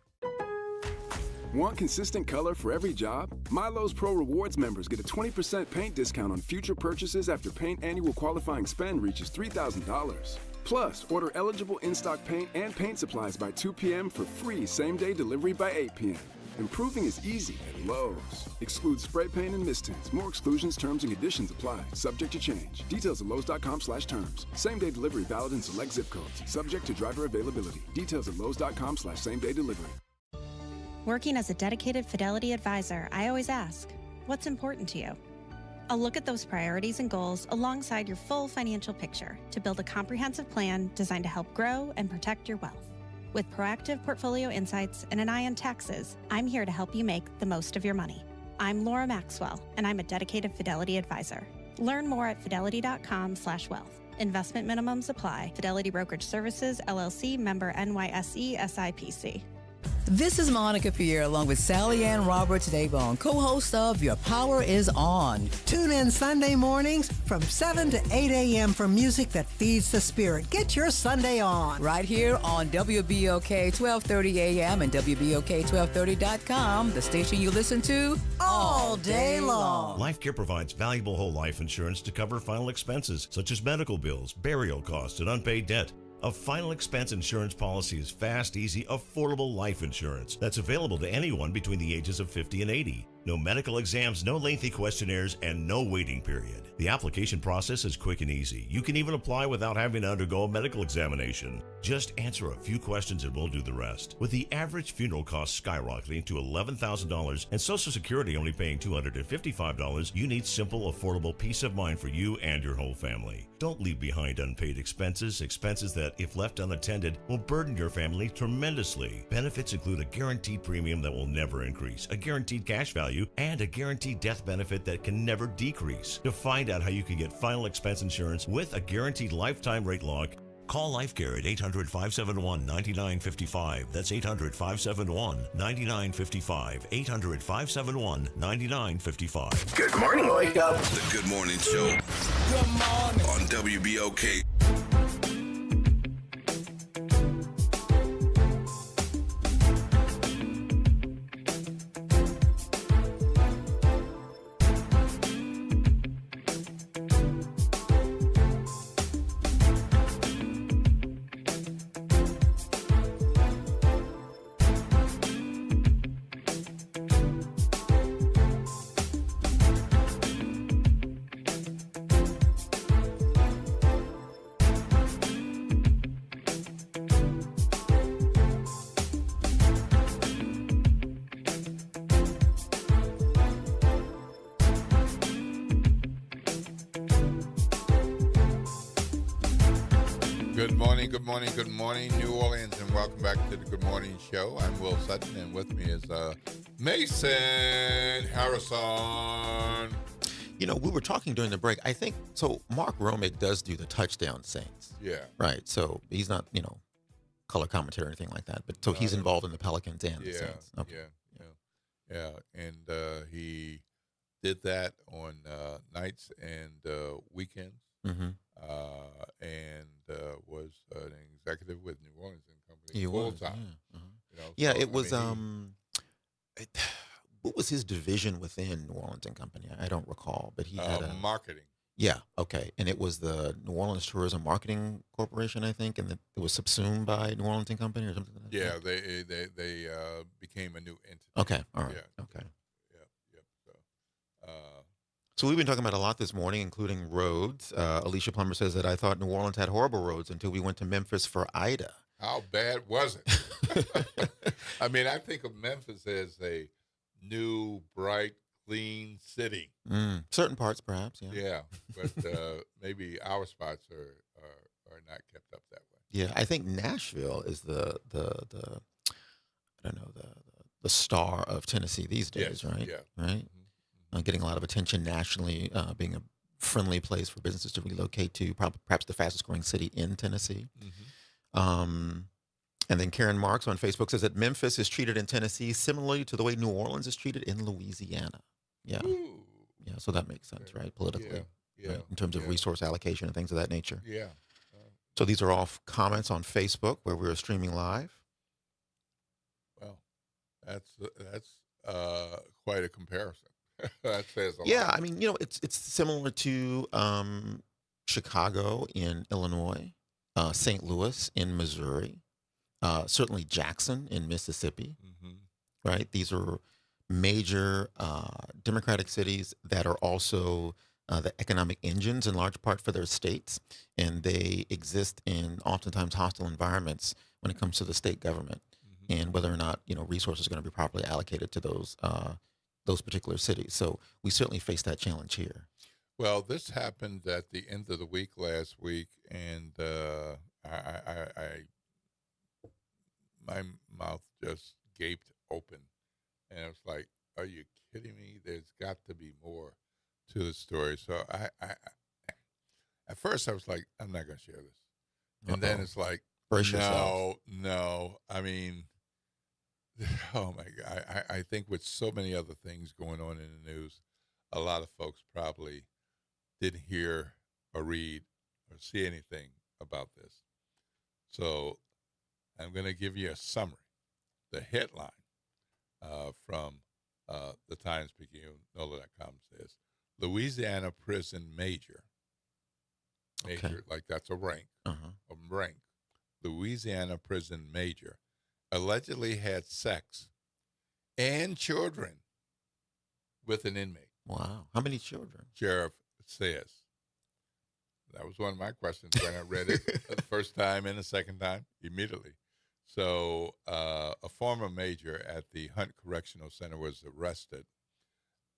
Speaker 7: Want consistent color for every job? Milo's Pro Rewards members get a 20% paint discount on future purchases after paint annual qualifying spend reaches $3,000. Plus, order eligible in-stock paint and paint supplies by 2 p.m. for free same-day delivery by 8 p.m. Improving is easy at Lowe's. Excludes spray paint and mist tints. More exclusions, terms, and conditions apply. Subject to change. Details at Lowe's.com/terms. Same-day delivery valid in select zip codes. Subject to driver availability. Details at Lowe's.com/same-day delivery.
Speaker 18: Working as a dedicated Fidelity advisor, I always ask, what's important to you? I'll look at those priorities and goals alongside your full financial picture to build a comprehensive plan designed to help grow and protect your wealth. With proactive portfolio insights and an eye on taxes, I'm here to help you make the most of your money. I'm Laura Maxwell, and I'm a dedicated Fidelity advisor. Learn more at fidelity.com/wealth. Investment minimums apply. Fidelity Brokerage Services, LLC, member NYSE, SIPC.
Speaker 19: This is Monica Pierre along with Sally Ann Roberts-Daybone, co-host of Your Power is On.
Speaker 20: Tune in Sunday mornings from 7 to 8 a.m. for music that feeds the spirit. Get your Sunday on.
Speaker 19: Right here on WBOK 1230 a.m. and WBOK1230.com, the station you listen to
Speaker 20: all day long.
Speaker 21: LifeCare provides valuable whole life insurance to cover final expenses such as medical bills, burial costs, and unpaid debt. A final expense insurance policy is fast, easy, affordable life insurance that's available to anyone between the ages of 50 and 80. No medical exams, no lengthy questionnaires, and no waiting period. The application process is quick and easy. You can even apply without having to undergo a medical examination. Just answer a few questions and we'll do the rest. With the average funeral cost skyrocketing to $11,000 and Social Security only paying $255, you need simple, affordable peace of mind for you and your whole family. Don't leave behind unpaid expenses that, if left unattended, will burden your family tremendously. Benefits include a guaranteed premium that will never increase, a guaranteed cash value, and a guaranteed death benefit that can never decrease. To find out how you can get final expense insurance with a guaranteed lifetime rate lock, call LifeCare at 800-571-9955. That's 800-571-9955. 800-571-9955.
Speaker 8: Good morning, wake up. The Good Morning Show. Good morning. On WBOK.
Speaker 1: Good morning, New Orleans, and welcome back to the Good Morning Show. I'm Will Sutton, and with me is Mason Harrison.
Speaker 2: You know, we were talking during the break. I think, so Mark Romick does do the touchdown saints.
Speaker 1: Yeah.
Speaker 2: Right. So he's not, color commentary or anything like that. But so he's involved in the Pelicans and the Saints. Okay.
Speaker 1: Yeah. And he did that on nights and weekends.
Speaker 2: Mm-hmm.
Speaker 1: And was an executive with New Orleans and Company.
Speaker 2: He was,
Speaker 1: time.
Speaker 2: Yeah. It was. What was his division within New Orleans and Company? I don't recall, but he had
Speaker 1: marketing.
Speaker 2: Yeah. Okay. And it was the New Orleans Tourism Marketing Corporation, I think, and it was subsumed by New Orleans and Company or something like that.
Speaker 1: Yeah. They became a new entity.
Speaker 2: Okay. All right.
Speaker 1: Yeah.
Speaker 2: Okay.
Speaker 1: Yep.
Speaker 2: So we've been talking about a lot this morning, including roads. Alicia Plummer says that I thought New Orleans had horrible roads until we went to Memphis for Ida.
Speaker 1: How bad was it? I mean, I think of Memphis as a new, bright, clean city.
Speaker 2: Certain parts, perhaps, yeah.
Speaker 1: Yeah, but maybe our spots are not kept up that way.
Speaker 2: Yeah, I think Nashville is the star of Tennessee these days, right?
Speaker 1: Yeah.
Speaker 2: Right? Getting a lot of attention nationally, being a friendly place for businesses to relocate to, perhaps the fastest growing city in Tennessee. And then Karen Marks on Facebook says that Memphis is treated in Tennessee similarly to the way New Orleans is treated in Louisiana. Yeah.
Speaker 1: Ooh.
Speaker 2: Yeah, so that makes sense, right, politically,
Speaker 1: Yeah.
Speaker 2: right? In terms of resource allocation and things of that nature.
Speaker 1: Yeah.
Speaker 2: So these are all comments on Facebook where we're streaming live.
Speaker 1: Well, that's quite a comparison. That says a lot.
Speaker 2: Yeah, I mean, it's similar to Chicago in Illinois, St. Louis in Missouri, certainly Jackson in Mississippi, right? These are major democratic cities that are also the economic engines in large part for their states, and they exist in oftentimes hostile environments when it comes to the state government and whether or not resources are going to be properly allocated to those particular cities. So we certainly face that challenge here.
Speaker 1: Well, this happened at the end of the week last week, and my mouth just gaped open, and I was like, "Are you kidding me? There's got to be more to the story." So I at first I was like, "I'm not going to share this," and then it's like, "No." I mean, oh my God! I think with so many other things going on in the news, a lot of folks probably didn't hear or read or see anything about this. So I'm going to give you a summary. The headline from the Times-Picayune-NOLA.com says, Louisiana prison major, like that's a rank, Louisiana prison major allegedly had sex and children with an inmate.
Speaker 2: Wow. How many children?
Speaker 1: Sheriff says. That was one of my questions when I read it the first time and the second time, immediately. So a former major at the Hunt Correctional Center was arrested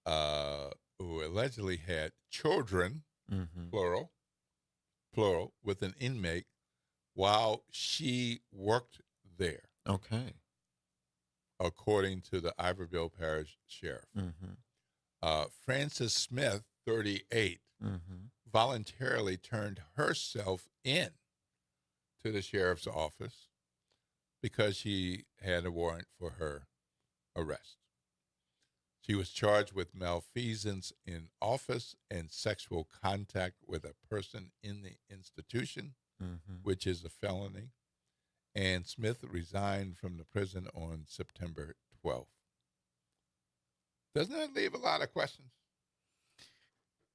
Speaker 1: who allegedly had children, plural, with an inmate while she worked there.
Speaker 2: Okay.
Speaker 1: According to the Iberville Parish Sheriff. Frances Smith, 38, voluntarily turned herself in to the sheriff's office because she had a warrant for her arrest. She was charged with malfeasance in office and sexual contact with a person in the institution, which is a felony. And Smith resigned from the prison on September 12th. Doesn't that leave a lot of questions?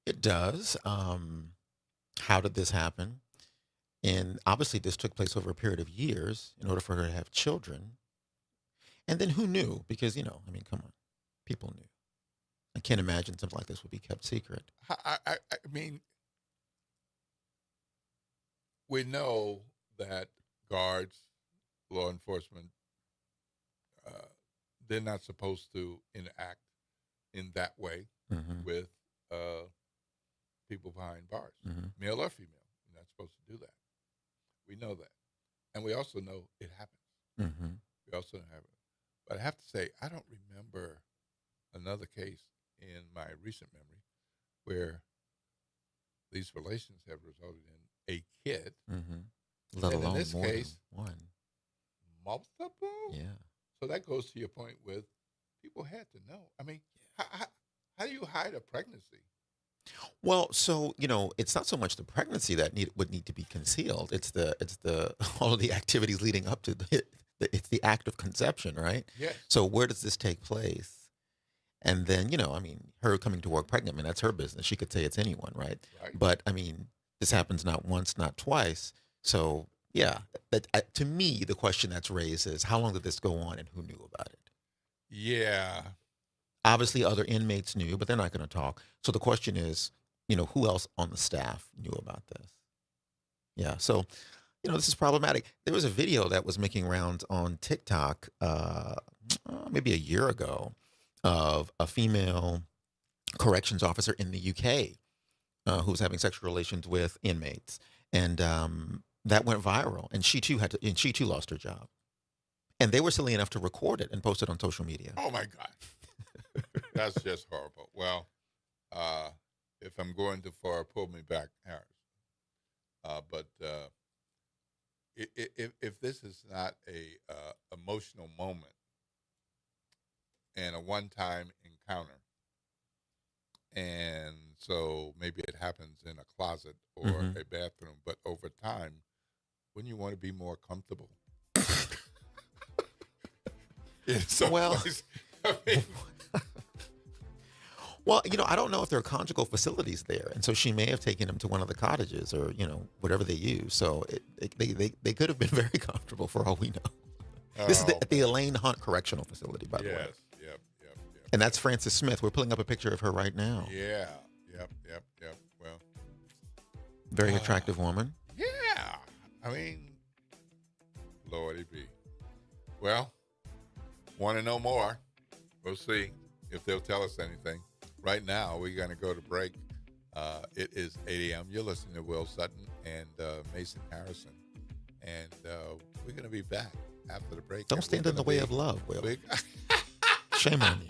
Speaker 2: It does. How did this happen? And obviously this took place over a period of years in order for her to have children. And then who knew? Because, come on, people knew. I can't imagine something like this would be kept secret.
Speaker 1: I mean, we know that guards, law enforcement, they're not supposed to interact in that way with people behind bars, male or female. You're not supposed to do that. We know that. And we also know it happens. We also have it. But I have to say, I don't remember another case in my recent memory where these relations have resulted in a kid.
Speaker 2: Let
Speaker 1: and
Speaker 2: alone
Speaker 1: in this
Speaker 2: more
Speaker 1: case,
Speaker 2: than one.
Speaker 1: multiple?
Speaker 2: Yeah.
Speaker 1: So that goes to your point with people had to know. I mean, how do you hide a pregnancy?
Speaker 2: Well, so it's not so much the pregnancy that would need to be concealed. It's the all of the activities leading up to it's the act of conception, right?
Speaker 1: Yes.
Speaker 2: So where does this take place? And then her coming to work pregnant, that's her business. She could say it's anyone, right? But this happens not once, not twice. So yeah, to me, the question that's raised is how long did this go on and who knew about it?
Speaker 1: Yeah.
Speaker 2: Obviously, other inmates knew, but they're not going to talk. So the question is, who else on the staff knew about this? Yeah. So, this is problematic. There was a video that was making rounds on TikTok maybe a year ago of a female corrections officer in the UK who was having sexual relations with inmates, and that went viral. And she too lost her job. And they were silly enough to record it and post it on social media.
Speaker 1: Oh my God. That's just horrible. Well, if I'm going too far, pull me back, Harris. But if this is not a emotional moment and a one-time encounter, and so maybe it happens in a closet or a bathroom, but over time, wouldn't you want to be more comfortable? In some place? I mean,
Speaker 2: well, I don't know if there are conjugal facilities there, and so she may have taken him to one of the cottages or whatever they use. So they could have been very comfortable for all we know. This is at the Elaine Hunt Correctional Facility, by the way.
Speaker 1: Yep.
Speaker 2: And that's Frances Smith. We're pulling up a picture of her right now.
Speaker 1: Yeah. Yep. Well,
Speaker 2: very attractive woman.
Speaker 1: Yeah. I mean, Lordy be. Well, want to know more? We'll see if they'll tell us anything. Right now, we're going to go to break. It is 8 a.m. You're listening to Will Sutton and Mason Harrison. And we're going to be back after the break.
Speaker 2: Don't stand in the way of love, Will. Shame on you.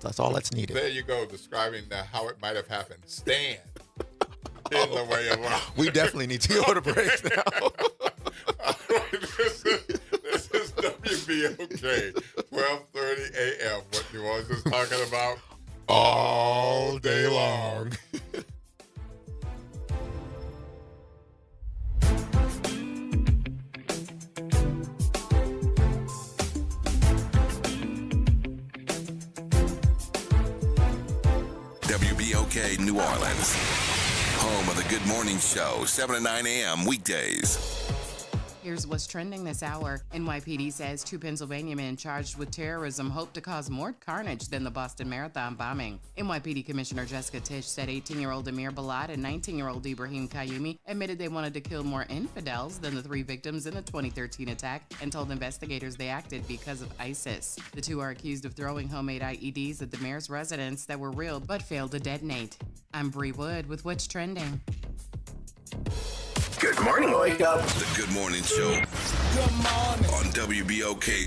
Speaker 2: That's all that's needed.
Speaker 1: There you go, describing how it might have happened. Stand in the way of love.
Speaker 2: We definitely need to go to break now.
Speaker 1: All right, this is WBOK, 12:30 a.m. What New Orleans is talking about all day long.
Speaker 8: WBOK New Orleans, home of the Good Morning Show, 7 to 9 a.m. weekdays.
Speaker 3: Here's what's trending this hour. NYPD says 2 Pennsylvania men charged with terrorism hope to cause more carnage than the Boston Marathon bombing. NYPD Commissioner Jessica Tisch said 18-year-old Amir Balad and 19-year-old Ibrahim Qayyumi admitted they wanted to kill more infidels than the 3 victims in the 2013 attack and told investigators they acted because of ISIS. The 2 are accused of throwing homemade IEDs at the mayor's residence that were real but failed to detonate. I'm Bree Wood with What's Trending.
Speaker 8: Good morning, wake up. The Good Morning Show. Good morning. On WBOK.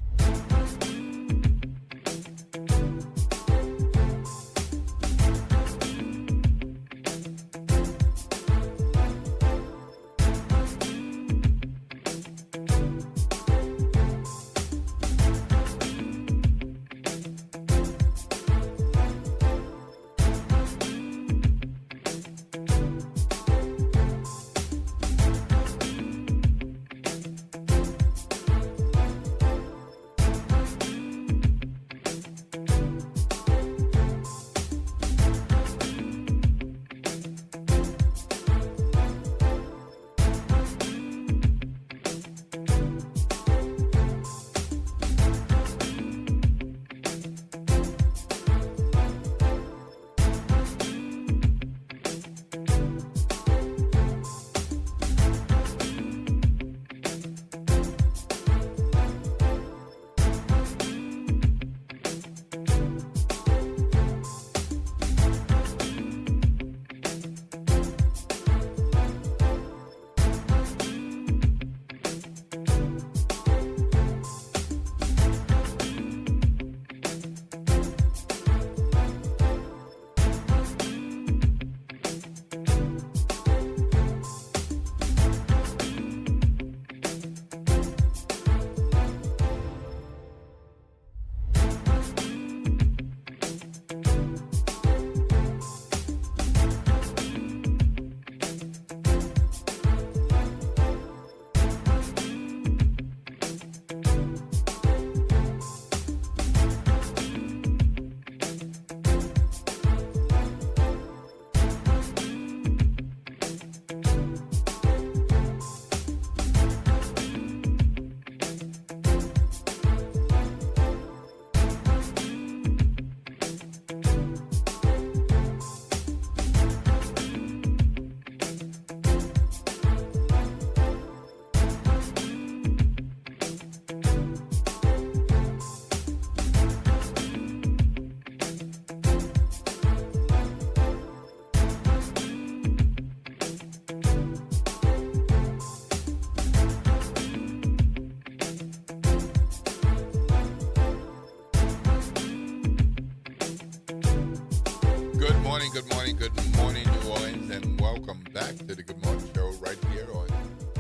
Speaker 1: Good morning, New Orleans, and welcome back to the Good Morning Show right here on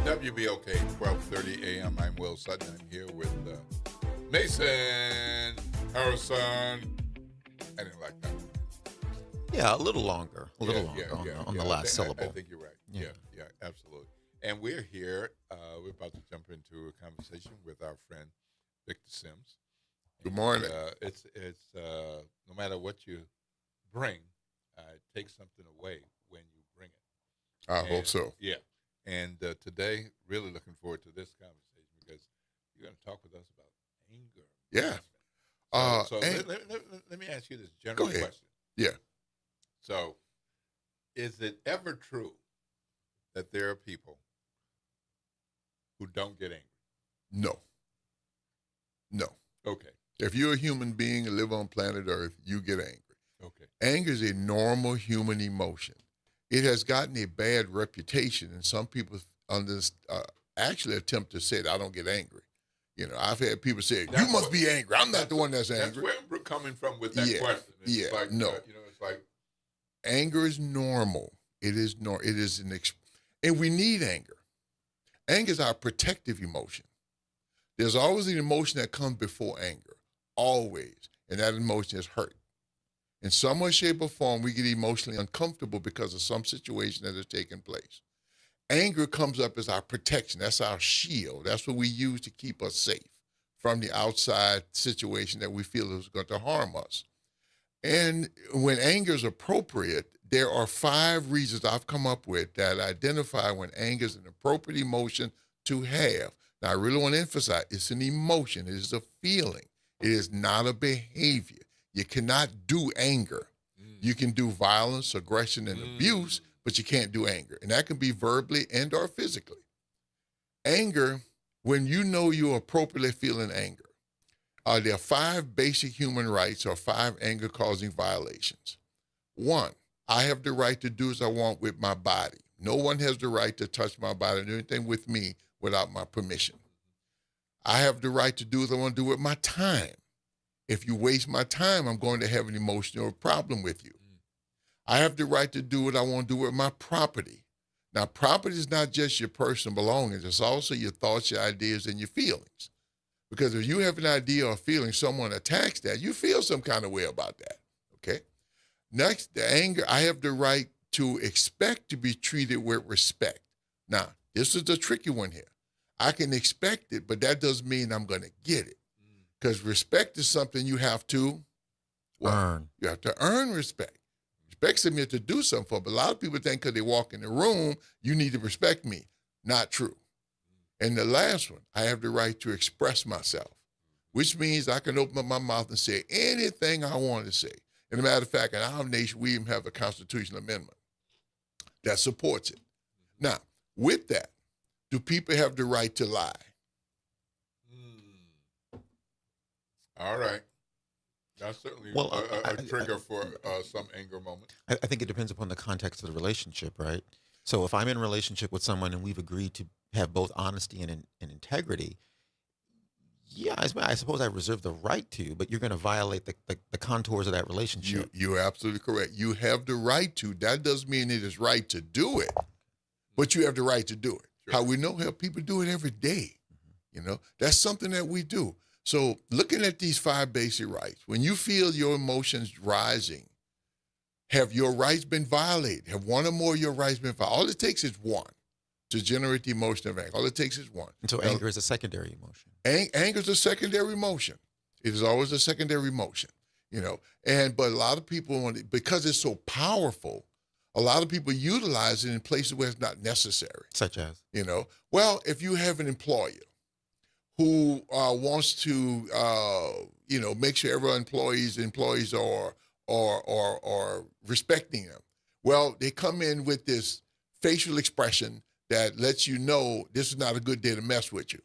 Speaker 1: WBOK 1230 AM. I'm Will Sutton. I'm here with Mason Harrison. I didn't like that.
Speaker 2: Yeah, a little longer. A little longer on the last syllable.
Speaker 1: I think you're right. Yeah, absolutely. And we're here. We're about to jump into a conversation with our friend Victor Sims.
Speaker 22: Good morning.
Speaker 1: It's no matter what you bring, take something away when you bring it.
Speaker 22: I hope so.
Speaker 1: Yeah. And today, really looking forward to this conversation because you're going to talk with us about anger.
Speaker 22: Yeah.
Speaker 1: So let me ask you this general question.
Speaker 22: Yeah.
Speaker 1: So, is it ever true that there are people who don't get angry?
Speaker 22: No.
Speaker 1: Okay.
Speaker 22: If you're a human being and live on planet Earth, you get angry.
Speaker 1: Okay.
Speaker 22: Anger is a normal human emotion. It has gotten a bad reputation, and some people actually attempt to say, I don't get angry. You know, I've had people say, you must be angry. I'm not the one that's angry.
Speaker 1: That's where we're coming from with that question. It's like,
Speaker 22: no.
Speaker 1: It's like
Speaker 22: anger is normal. It is and we need anger. Anger is our protective emotion. There's always an emotion that comes before anger, always, and that emotion is hurt. In some way, shape, or form, we get emotionally uncomfortable because of some situation that has taken place. Anger comes up as our protection. That's our shield. That's what we use to keep us safe from the outside situation that we feel is going to harm us. And when anger is appropriate, there are 5 reasons I've come up with that identify when anger is an appropriate emotion to have Now, I really want to emphasize it's an emotion. It is a feeling. It is not a behavior. You cannot do anger. You can do violence, aggression, and abuse, but you can't do anger. And that can be verbally and or physically. Anger, when you know you're appropriately feeling anger, there are 5 basic human rights or 5 anger-causing violations. 1, I have the right to do as I want with my body. No one has the right to touch my body or do anything with me without my permission. I have the right to do as I want to do with my time. If you waste my time, I'm going to have an emotional problem with you. I have the right to do what I want to do with my property. Now, property is not just your personal belongings. It's also your thoughts, your ideas, and your feelings. Because if you have an idea or feeling, someone attacks that, you feel some kind of way about that, okay? Next, the anger, I have the right to expect to be treated with respect. Now, this is the tricky one here. I can expect it, but that doesn't mean I'm going to get it. Because respect is something you have to
Speaker 2: earn.
Speaker 22: You have to earn respect. Respect something you have to do something for. But a lot of people think because they walk in the room, you need to respect me. Not true. And the last one, I have the right to express myself, which means I can open up my mouth and say anything I want to say. And as a matter of fact, in our nation, we even have a constitutional amendment that supports it. Now, with that, do people have the right to lie?
Speaker 1: All right. That's certainly a trigger for some anger moment.
Speaker 2: I think it depends upon the context of the relationship, right? So if I'm in a relationship with someone and we've agreed to have both honesty and integrity, yeah, I suppose I reserve the right to, but you're going to violate the contours of that relationship.
Speaker 22: You're absolutely correct. You have the right to. That doesn't mean it is right to do it, but you have the right to do it. Sure. How we know how people do it every day. You know, that's something that we do. So looking at these 5 basic rights, when you feel your emotions rising, have your rights been violated? Have one or more of your rights been violated? All it takes is one to generate the emotion of anger. All it takes is one.
Speaker 2: And so anger is a secondary emotion.
Speaker 22: Anger is a secondary emotion. It is always a secondary emotion, you know. But a lot of people, because it's so powerful, a lot of people utilize it in places where it's not necessary.
Speaker 2: Such as?
Speaker 22: You know, well, if you have an employer who wants to, make sure every employees are respecting them. Well, they come in with this facial expression that lets you know this is not a good day to mess with you.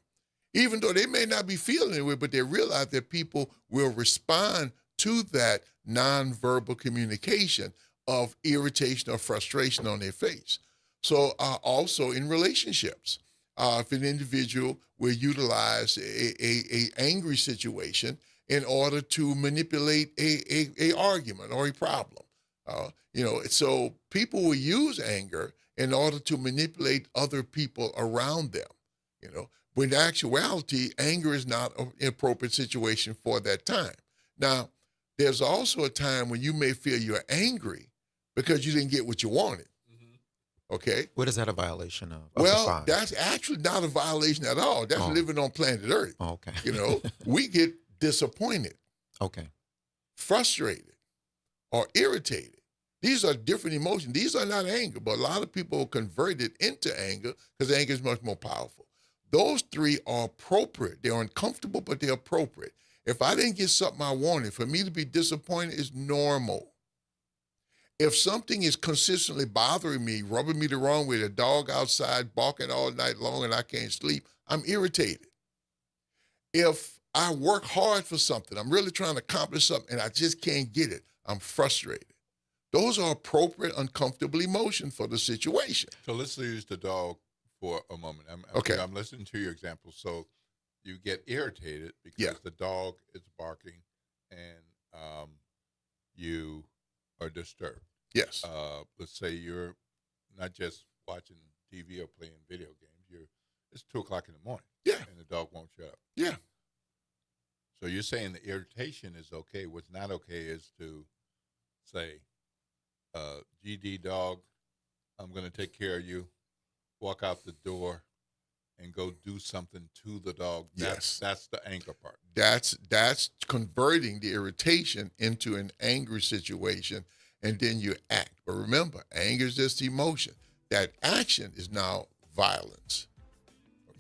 Speaker 22: Even though they may not be feeling it, but they realize that people will respond to that nonverbal communication of irritation or frustration on their face. So also in relationships, if an individual will utilize a angry situation in order to manipulate a argument or a problem, so people will use anger in order to manipulate other people around them, you know. When in actuality, anger is not an appropriate situation for that time. Now, there's also a time when you may feel you're angry because you didn't get what you wanted. Okay.
Speaker 2: What is that a violation of?
Speaker 22: Well, that's actually not a violation at all. That's living on planet Earth.
Speaker 2: Oh, okay.
Speaker 22: You know, we get disappointed.
Speaker 2: Okay.
Speaker 22: Frustrated or irritated. These are different emotions. These are not anger, but a lot of people convert it into anger because anger is much more powerful. Those 3 are appropriate. They're uncomfortable, but they're appropriate. If I didn't get something I wanted, for me to be disappointed is normal. If something is consistently bothering me, rubbing me the wrong way, a dog outside barking all night long and I can't sleep, I'm irritated. If I work hard for something, I'm really trying to accomplish something and I just can't get it, I'm frustrated. Those are appropriate, uncomfortable emotions for the situation.
Speaker 1: So let's use the dog for a moment. I'm listening to your example. So you get irritated because the dog is barking and you are disturbed.
Speaker 22: Yes.
Speaker 1: Let's say you're not just watching TV or playing video games. It's 2:00 in the morning.
Speaker 22: Yeah.
Speaker 1: And the dog won't shut up.
Speaker 22: Yeah.
Speaker 1: So you're saying the irritation is okay. What's not okay is to say, GD dog, I'm going to take care of you. Walk out the door and go do something to the dog. That's the anger part.
Speaker 22: That's converting the irritation into an angry situation, and then you act. But remember, anger is just emotion. That action is now violence.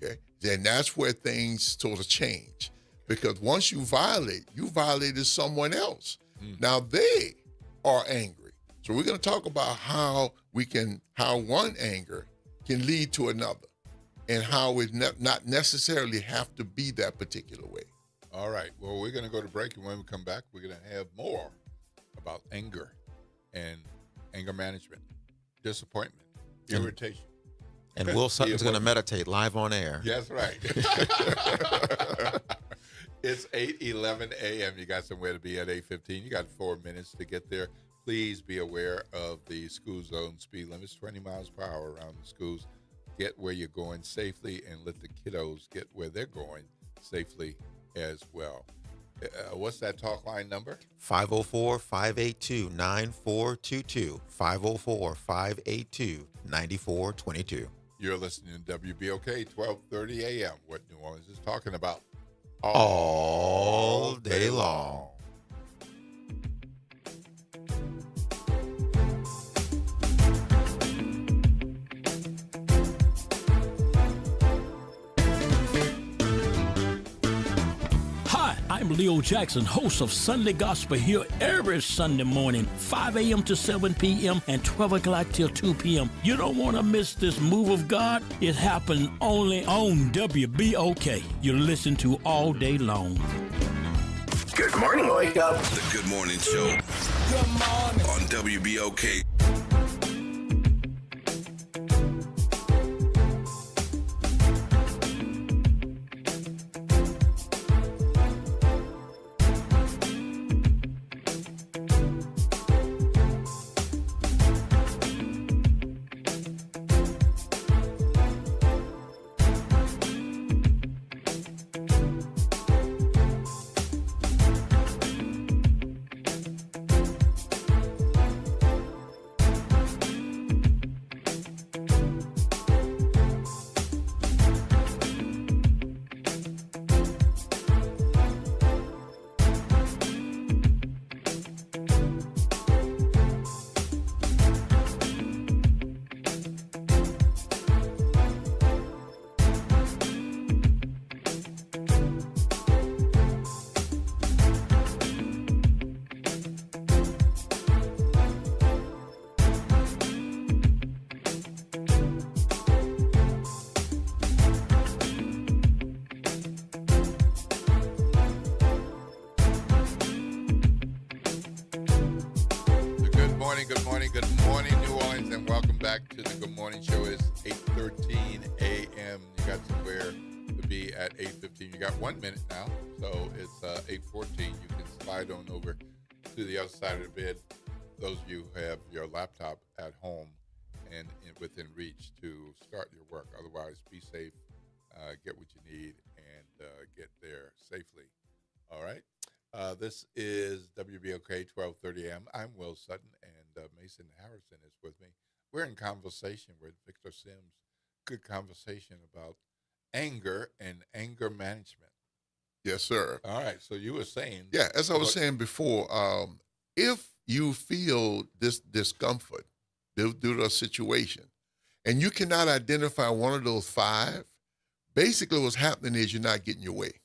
Speaker 22: Okay, then that's where things sort of change, because once you violated someone else. Now they are angry. So we're going to talk about how one anger can lead to another, and how it not necessarily have to be that particular way.
Speaker 1: All right. Well, we're going to go to break, and when we come back, we're going to have more about anger and anger management, disappointment, irritation.
Speaker 2: And Will Sutton's going to meditate live on air.
Speaker 1: That's right. It's 8:11 a.m. You got somewhere to be at 8:15. You got 4 minutes to get there. Please be aware of the school zone speed limits, 20 miles per hour around the schools. Get where you're going safely, and let the kiddos get where they're going safely as well. What's that talk line number?
Speaker 2: 504-582-9422. 504-582-9422.
Speaker 1: You're listening to WBOK 1230 a.m. What New Orleans is talking about
Speaker 2: all day long.
Speaker 5: I'm Leo Jackson, host of Sunday Gospel here every Sunday morning, 5 a.m. to 7 p.m. and 12 o'clock till 2 p.m. You don't want to miss this move of God. It happens only on WBOK. You listen to all day long.
Speaker 8: Good morning, wake up. The Good Morning Show. Good morning. On WBOK.
Speaker 1: Good morning, New Orleans, and welcome back to the Good Morning Show. It's 8:13 a.m. You got somewhere to be at 8:15. You got 1 minute now, so it's 8:14. You can slide on over to the other side of the bed. Those of you who have your laptop at home and within reach to start your work. Otherwise, be safe, get what you need, and get there safely. All right. This is WBOK 1230 AM. I'm Will Sutton, and Mason Harrison is with me. We're in conversation with Victor Sims. Good conversation about anger and anger management.
Speaker 22: Yes, sir.
Speaker 1: All right. So you were saying.
Speaker 22: Yeah, as I was saying before, if you feel this discomfort due to a situation, and you cannot identify one of those five, basically what's happening is you're not getting your way.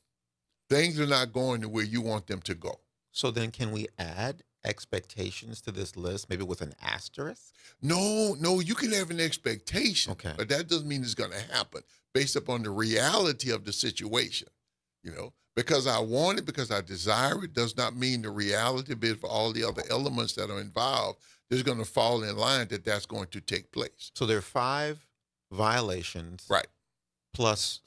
Speaker 22: Things are not going the way you want them to go.
Speaker 2: So then can we add expectations to this list, maybe with an asterisk?
Speaker 22: No, you can have an expectation, but that doesn't mean it's going to happen based upon the reality of the situation. Because I want it, because I desire it, does not mean the reality, but for all the other elements that are involved, there's going to fall in line that's going to take place.
Speaker 2: So there are 5 violations.
Speaker 22: Right.
Speaker 2: Plus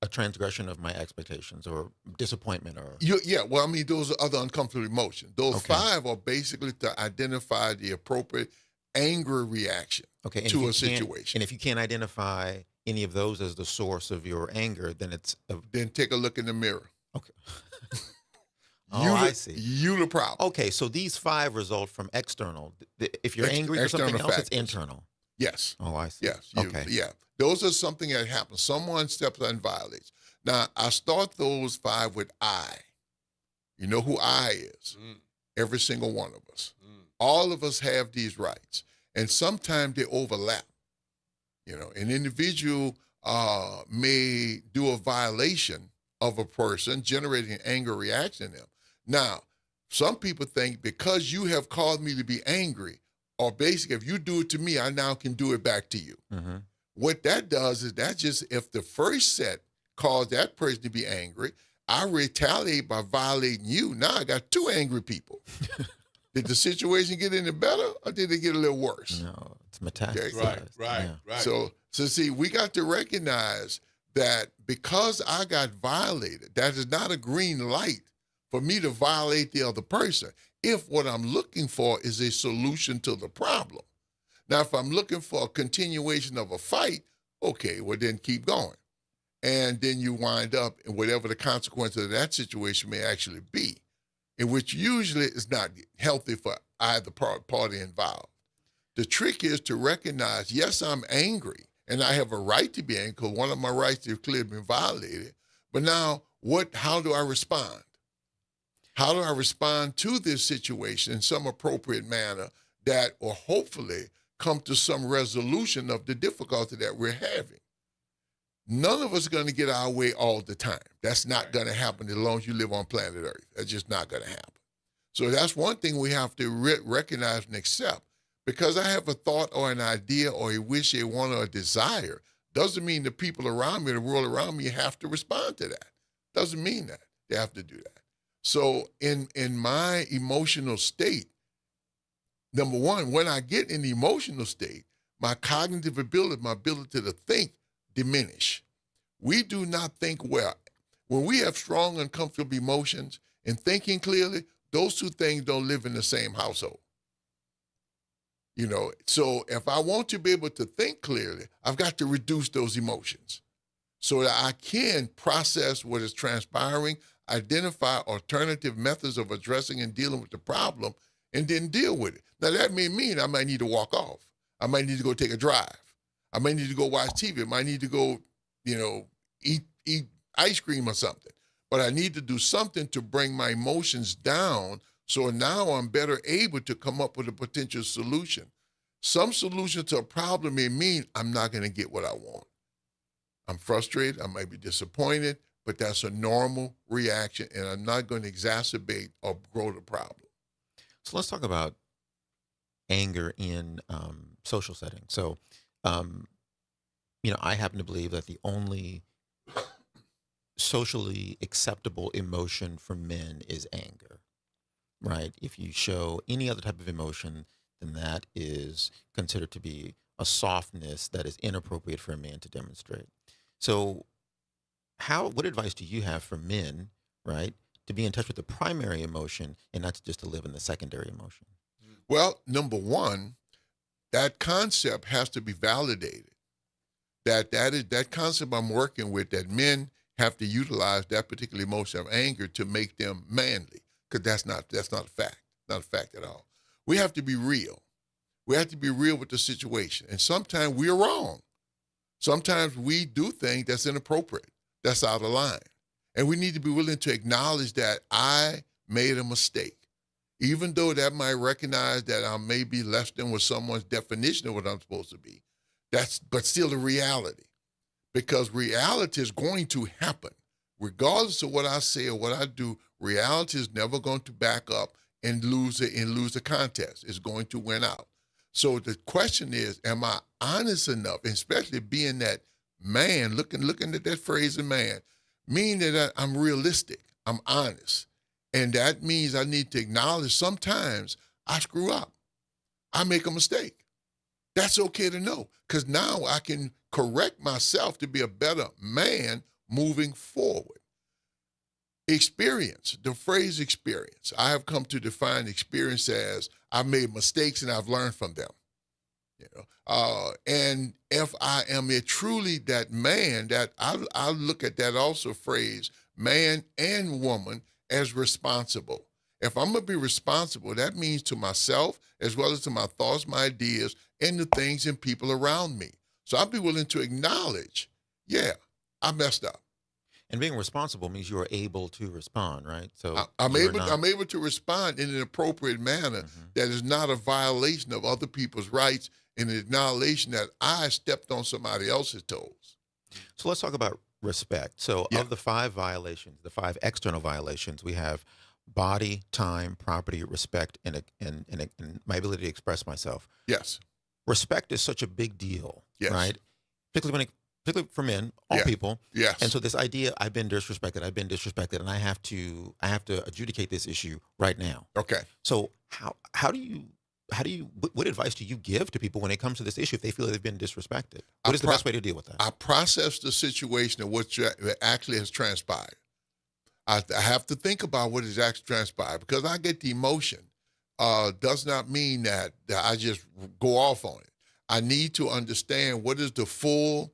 Speaker 2: a transgression of my expectations or disappointment or...
Speaker 22: those are other uncomfortable emotions. Those 5 are basically to identify the appropriate anger reaction to a situation.
Speaker 2: And if you can't identify any of those as the source of your anger, then it's...
Speaker 22: Then take a look in the mirror.
Speaker 2: Okay. I see.
Speaker 22: You the problem.
Speaker 2: Okay, so these 5 result from external. If you're angry for something else, it's internal.
Speaker 22: Yes.
Speaker 2: Oh, I see.
Speaker 22: Yes.
Speaker 2: Okay.
Speaker 22: Yeah. Those are something that happens. Someone steps out and violates. Now, I start those 5 with I. You know who I is? Every single one of us. All of us have these rights. And sometimes they overlap. An individual may do a violation of a person, generating an anger reaction in them. Now, some people think because you have caused me to be angry, or basically if you do it to me, I now can do it back to you.
Speaker 2: Mm-hmm.
Speaker 22: What that does is that just, if the first set caused that person to be angry, I retaliate by violating you. Now I got two angry people. Did the situation get any better, or did it get a little worse?
Speaker 2: No, it's metastasized.
Speaker 22: Okay.
Speaker 1: Right.
Speaker 22: So see, we got to recognize that because I got violated, that is not a green light for me to violate the other person. If what I'm looking for is a solution to the problem. Now, if I'm looking for a continuation of a fight, okay, well then keep going. And then you wind up in whatever the consequence of that situation may actually be, in which usually is not healthy for either party involved. The trick is to recognize, yes, I'm angry, and I have a right to be angry because one of my rights has clearly been violated. But now, how do I respond? How do I respond to this situation in some appropriate manner that will hopefully come to some resolution of the difficulty that we're having? None of us are going to get our way all the time. That's not going to happen as long as you live on planet Earth. That's just not going to happen. So that's one thing we have to recognize and accept. Because I have a thought or an idea or a wish, a want, or a desire, doesn't mean the people around me, the world around me, have to respond to that. Doesn't mean that they have to do that. So in my emotional state, number one, when I get in the emotional state, my cognitive ability, my ability to think, diminish. We do not think well. When we have strong, uncomfortable emotions and thinking clearly, those two things don't live in the same household. You know, so if I want to be able to think clearly, I've got to reduce those emotions so that I can process what is transpiring, identify alternative methods of addressing and dealing with the problem, and then deal with it. Now, that may mean I might need to walk off. I might need to go take a drive. I might need to go watch TV. I might need to go, eat ice cream or something. But I need to do something to bring my emotions down so now I'm better able to come up with a potential solution. Some solution to a problem may mean I'm not going to get what I want. I'm frustrated. I might be disappointed, but that's a normal reaction, and I'm not going to exacerbate or grow the problem.
Speaker 2: So let's talk about anger in social settings. So, I happen to believe that the only socially acceptable emotion for men is anger, right? If you show any other type of emotion, then that is considered to be a softness that is inappropriate for a man to demonstrate. So what advice do you have for men, right, to be in touch with the primary emotion and not just to live in the secondary emotion?
Speaker 22: Well, number one, that concept has to be validated. That concept I'm working with, that men have to utilize that particular emotion of anger to make them manly, because that's not a fact, not a fact at all. We have to be real. We have to be real with the situation, and sometimes we're wrong. Sometimes we do things that's inappropriate, that's out of line, and we need to be willing to acknowledge that I made a mistake. Even though that might recognize that I may be less than what someone's definition of what I'm supposed to be, but still a reality. Because reality is going to happen. Regardless of what I say or what I do, reality is never going to back up and lose the contest. It's going to win out. So the question is, am I honest enough, and especially being that man, looking at that phrase of man, meaning that I'm realistic, I'm honest. And that means I need to acknowledge sometimes I screw up. I make a mistake. That's okay to know, because now I can correct myself to be a better man moving forward. Experience, the phrase experience. I have come to define experience as I've made mistakes and I've learned from them. And if I am truly that man, that I look at that also phrase, man and woman, as responsible. If I'm going to be responsible, that means to myself as well as to my thoughts, my ideas, and the things and people around me. So I'll be willing to acknowledge, yeah, I messed up.
Speaker 2: And being responsible means you are able to respond, right? So
Speaker 22: I'm able to respond in an appropriate manner that is not a violation of other people's rights and an acknowledgement that I stepped on somebody else's toes.
Speaker 2: So let's talk about respect. So of the 5 violations, the 5 external violations, we have body, time, property, respect, and my ability to express myself.
Speaker 22: Yes.
Speaker 2: Respect is such a big deal,
Speaker 22: Yes.
Speaker 2: right? Particularly for men, all people.
Speaker 22: Yes.
Speaker 2: And so this idea, I've been disrespected, and I have to adjudicate this issue right now.
Speaker 22: Okay.
Speaker 2: So what advice do you give to people when it comes to this issue if they feel they've been disrespected? What is the best way to deal with that?
Speaker 22: I process the situation of what actually has transpired. I have to think about what has actually transpired because I get the emotion. Does not mean that I just go off on it. I need to understand what is the full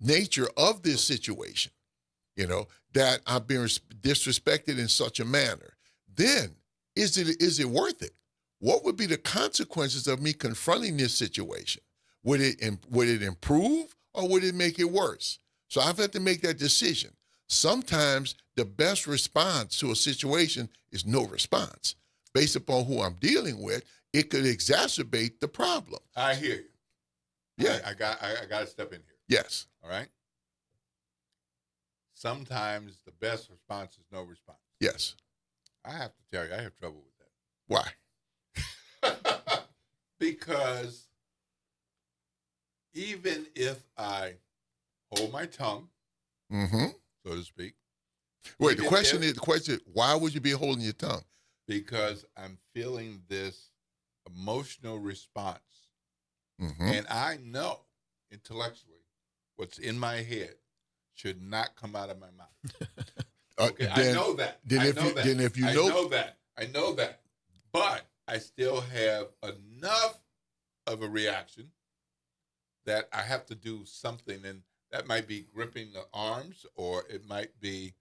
Speaker 22: nature of this situation, that I've been disrespected in such a manner. Then, is it worth it? What would be the consequences of me confronting this situation? Would it improve or would it make it worse? So I've had to make that decision. Sometimes the best response to a situation is no response. Based upon who I'm dealing with, it could exacerbate the problem.
Speaker 1: I hear you.
Speaker 22: Yeah.
Speaker 1: I got to step in here.
Speaker 22: Yes.
Speaker 1: All right. Sometimes the best response is no response.
Speaker 22: Yes.
Speaker 1: I have to tell you, I have trouble with that.
Speaker 22: Why?
Speaker 1: Because even if I hold my tongue, so to speak.
Speaker 22: Wait, the question is, why would you be holding your tongue?
Speaker 1: Because I'm feeling this emotional response. And I know intellectually what's in my head should not come out of my mouth. Okay, I know that. I know that. But I still have enough of a reaction that I have to do something, and that might be gripping the arms, or it might be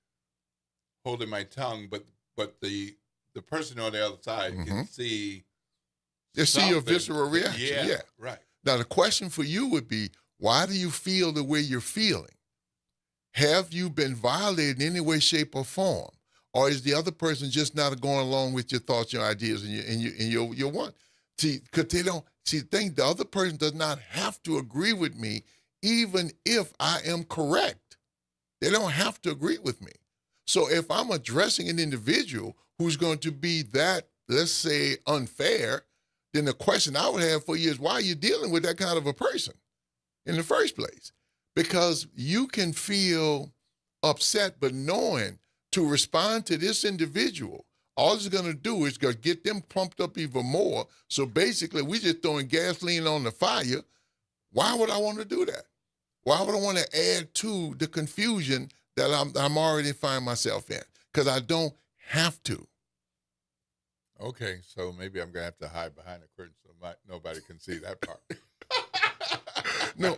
Speaker 1: holding my tongue. But the person on the other side can see.
Speaker 22: They see your visceral reaction. Yeah,
Speaker 1: right.
Speaker 22: Now the question for you would be, why do you feel the way you're feeling? Have you been violated in any way, shape, or form? Or is the other person just not going along with your thoughts, your ideas, and your want? See, because they don't think the other person does not have to agree with me, even if I am correct. They don't have to agree with me. So if I'm addressing an individual who's going to be that, let's say, unfair, then the question I would have for you is, why are you dealing with that kind of a person in the first place? Because you can feel upset, but knowing to respond to this individual, all it's going to do is get them pumped up even more. So basically, we're just throwing gasoline on the fire. Why would I want to do that? Why would I want to add to the confusion that I'm already finding myself in? Because I don't have to.
Speaker 1: Okay, so maybe I'm going to have to hide behind the curtain so nobody can see that part.
Speaker 22: No,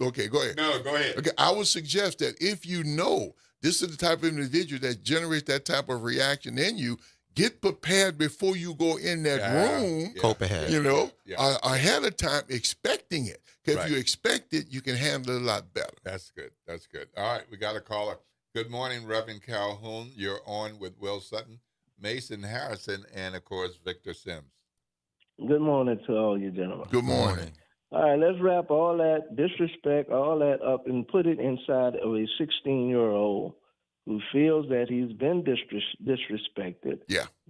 Speaker 22: okay, go ahead.
Speaker 1: No, go ahead.
Speaker 22: Okay, I would suggest that if you know this is the type of individual that generates that type of reaction in you, get prepared before you go in that room.
Speaker 2: Cope ahead.
Speaker 22: Ahead of time, expecting it. Because if you expect it, you can handle it a lot better.
Speaker 1: That's good. That's good. All right, we got a caller. Good morning, Reverend Calhoun. You're on with Will Sutton, Mason Harrison, and, of course, Victor Sims.
Speaker 6: Good morning to all you gentlemen.
Speaker 22: Good morning.
Speaker 6: All right, let's wrap all that disrespect, all that up, and put it inside of a 16-year-old who feels that he's been disrespected,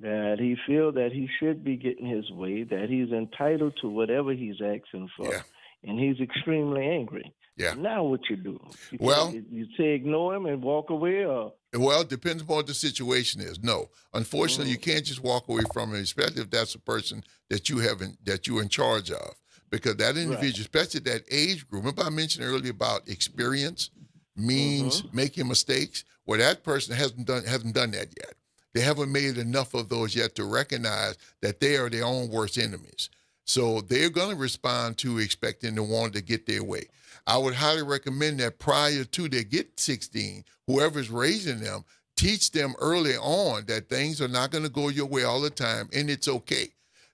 Speaker 6: that he feels that he should be getting his way, that he's entitled to whatever he's asking for, and he's extremely angry.
Speaker 22: Yeah.
Speaker 6: Now what you do? You say ignore him and walk away, or?
Speaker 22: Well, it depends upon what the situation is. No, unfortunately, you can't just walk away from him, especially if that's a person that you're in charge of. Because that individual, especially that age group, remember I mentioned earlier about experience, means making mistakes? Well, that person hasn't done that yet. They haven't made enough of those yet to recognize that they are their own worst enemies. So they're going to respond to expecting to want to get their way. I would highly recommend that prior to they get 16, whoever's raising them, teach them early on that things are not going to go your way all the time, and it's okay.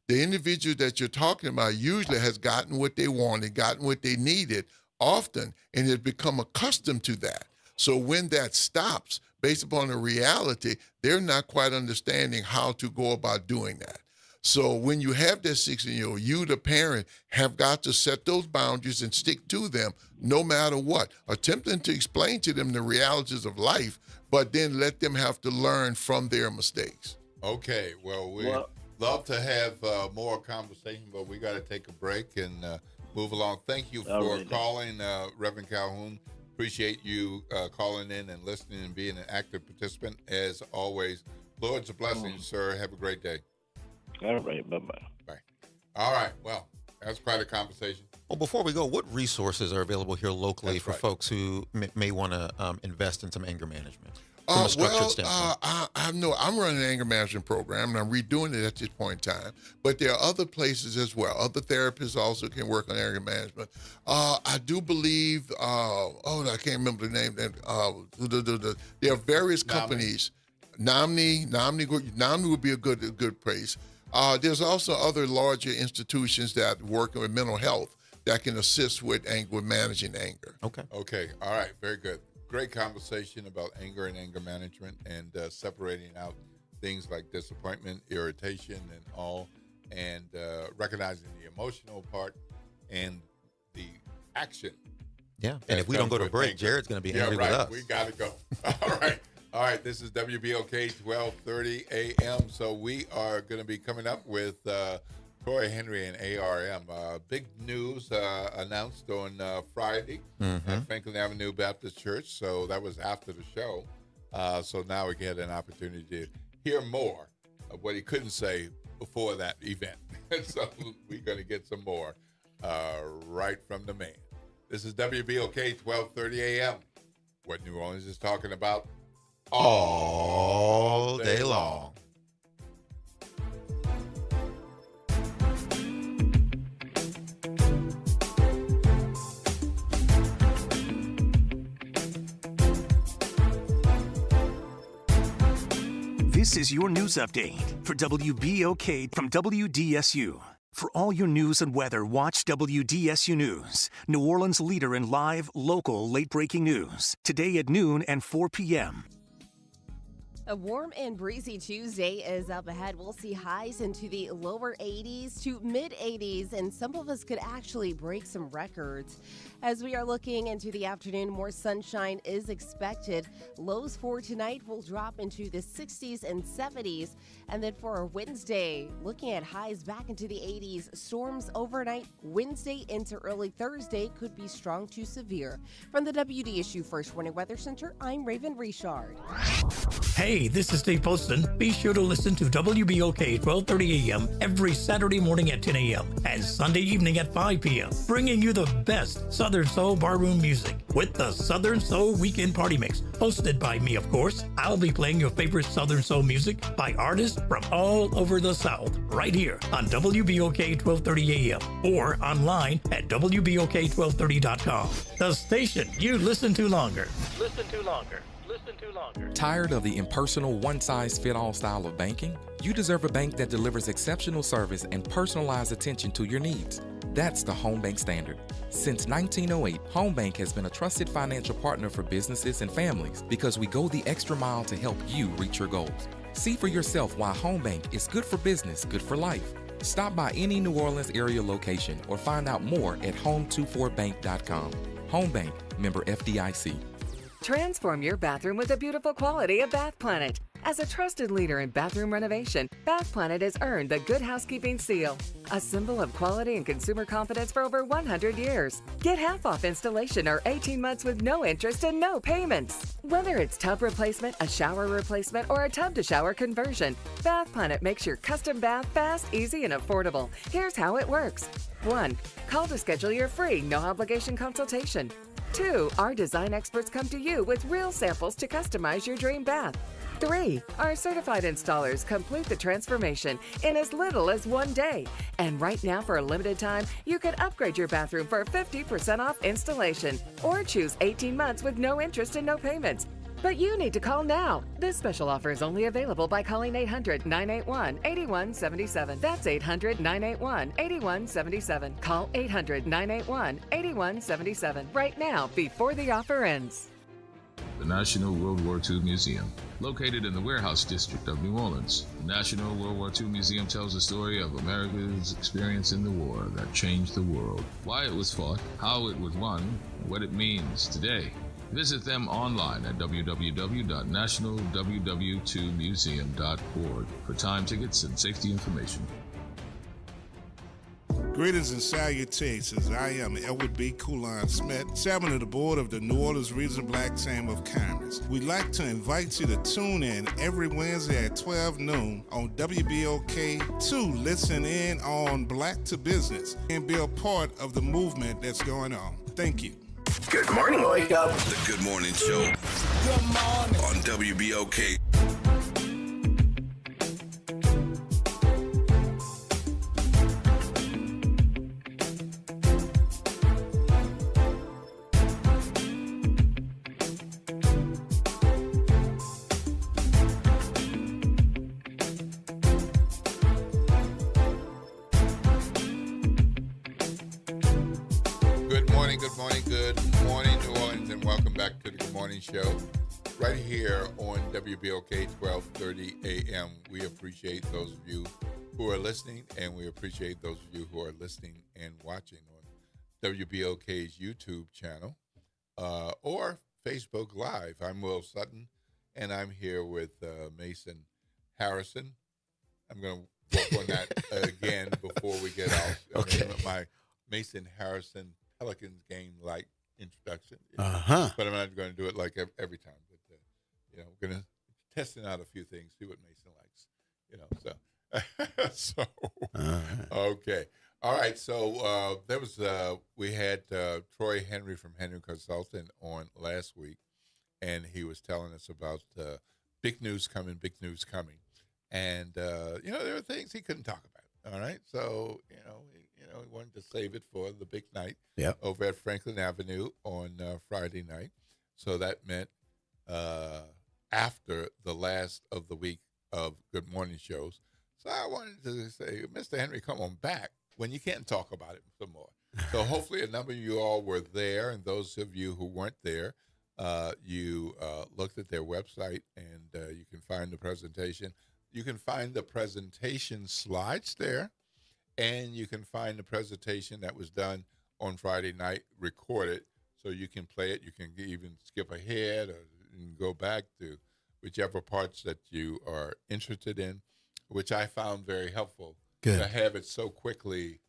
Speaker 22: The individual that you're talking about usually has gotten what they wanted, gotten what they needed often, and has become accustomed to that. So when that stops, based upon the reality, they're not quite understanding how to go about doing that. So when you have that 16-year-old, you, the parent, have got to set those boundaries and stick to them no matter what. Attempting to explain to them the realities of life, but then let them have to learn from their mistakes.
Speaker 1: Okay, well, we love to have more conversation, but we got to take a break and move along. Thank you for calling, Reverend Calhoun. Appreciate you calling in and listening and being an active participant as always. Lord's a blessing, sir. Have a great day.
Speaker 6: All right, bye-bye.
Speaker 1: Bye. All right, well, that's quite a conversation.
Speaker 2: Well, before we go, what resources are available here locally for folks who may want to invest in some anger management? From a structured standpoint?
Speaker 22: I know I'm running an anger management program, and I'm redoing it at this point in time. But there are other places as well. Other therapists also can work on anger management. I do believe, I can't remember the name. There are various companies. NAMNI would be a good place. There's also other larger institutions that work with mental health that can assist with managing anger.
Speaker 1: Okay. All right. Very good. Great conversation about anger and anger management and separating out things like disappointment, irritation, and all, and recognizing the emotional part and the action.
Speaker 2: Yeah. And if we don't go to break, Jared's going to be angry with us.
Speaker 1: We got to go. All right. This is WBOK 1230 AM. So we are going to be coming up with Troy Henry and ARM. Big news announced on Friday at Franklin Avenue Baptist Church. So that was after the show. So now we get an opportunity to hear more of what he couldn't say before that event. So we're going to get some more right from the man. This is WBOK 1230 AM. What New Orleans is talking about all day long.
Speaker 9: This is your news update for WBOK from WDSU. For all your news and weather, watch WDSU News, New Orleans' leader in live, local, late-breaking news. Today at noon and 4 p.m.
Speaker 11: A warm and breezy Tuesday is up ahead. We'll see highs into the lower 80s to mid 80s, and some of us could actually break some records. As we are looking into the afternoon, more sunshine is expected. Lows for tonight will drop into the 60s and 70s. And then for Wednesday, looking at highs back into the 80s. Storms overnight Wednesday into early Thursday could be strong to severe. From the WDSU First Warning Weather Center, I'm Raven Richard.
Speaker 5: Hey, this is Steve Poston. Be sure to listen to WBOK 1230 AM every Saturday morning at 10 a.m. and Sunday evening at 5 p.m., bringing you the best Southern Soul barroom music with the Southern Soul Weekend Party Mix, hosted by me, of course. I'll be playing your favorite Southern Soul music by artists from all over the South, right here on WBOK 1230 AM or online at WBOK1230.com. The station you listen to longer. Listen to longer. Listen to longer.
Speaker 13: Tired of the impersonal, one-size-fit-all style of banking? You deserve a bank that delivers exceptional service and personalized attention to your needs. That's the Home Bank Standard. Since 1908, Home Bank has been a trusted financial partner for businesses and families because we go the extra mile to help you reach your goals. See for yourself why Home Bank is good for business, good for life. Stop by any New Orleans area location or find out more at home24bank.com. Home Bank, member FDIC.
Speaker 10: Transform your bathroom with the beautiful quality of Bath Planet. As a trusted leader in bathroom renovation, Bath Planet has earned the Good Housekeeping seal, a symbol of quality and consumer confidence for over 100 years. Get half off installation or 18 months with no interest and no payments. Whether it's tub replacement, a shower replacement, or a tub-to-shower conversion, Bath Planet makes your custom bath fast, easy, and affordable. Here's how it works. 1. Call to schedule your free, no-obligation consultation. 2. Our design experts come to you with real samples to customize your dream bath. 3. Our certified installers complete the transformation in as little as 1 day. And right now, for a limited time, you can upgrade your bathroom for 50% off installation or choose 18 months with no interest and no payments. But you need to call now. This special offer is only available by calling 800-981-8177. That's 800-981-8177. Call 800-981-8177 right now before the offer ends.
Speaker 12: the National World War II Museum. Located in the Warehouse District of New Orleans, the National World War II Museum tells the story of America's experience in the war that changed the world, why it was fought, how it was won, and what it means today. Visit them online at www.nationalww2museum.org for time tickets and safety information.
Speaker 14: Greetings and salutations. I am Edward B. Coulon Smith, chairman of the board of the New Orleans Regional Black Chamber of Commerce. We'd like to invite you to tune in every Wednesday at 12 noon on WBOK to listen in on Black to Business and be a part of the movement that's going on. Thank you.
Speaker 8: Good morning, Wake Up. The Good Morning Show. Good morning. On WBOK.
Speaker 1: Show right here on WBOK 1230 AM. We appreciate those of you who are listening, and we appreciate those of you who are listening and watching on WBOK's YouTube channel or Facebook Live. I'm Will Sutton, and I'm here with Mason Harrison. I'm going to work on that again before we get out.
Speaker 23: Okay.
Speaker 1: My Mason Harrison Pelicans game like introduction, but I'm not going to do it like every time. But we're going to testing out a few things, see what Mason likes. So okay, all right. So there was we had Troy Henry from Henry Consultant on last week, and he was telling us about big news coming, and there were things he couldn't talk about. All right, so he wanted to save it for the big night over at Franklin Avenue on Friday night. So that meant after the last of the week of Good Morning shows. So I wanted to say, Mr. Henry, come on back when you can't talk about it some more. So hopefully a number of you all were there, and those of you who weren't there, you looked at their website, and you can find the presentation. You can find the presentation slides there, and you can find the presentation that was done on Friday night recorded, so you can play it. You can even skip ahead or go back to whichever parts that you are interested in, which I found very helpful to have it so quickly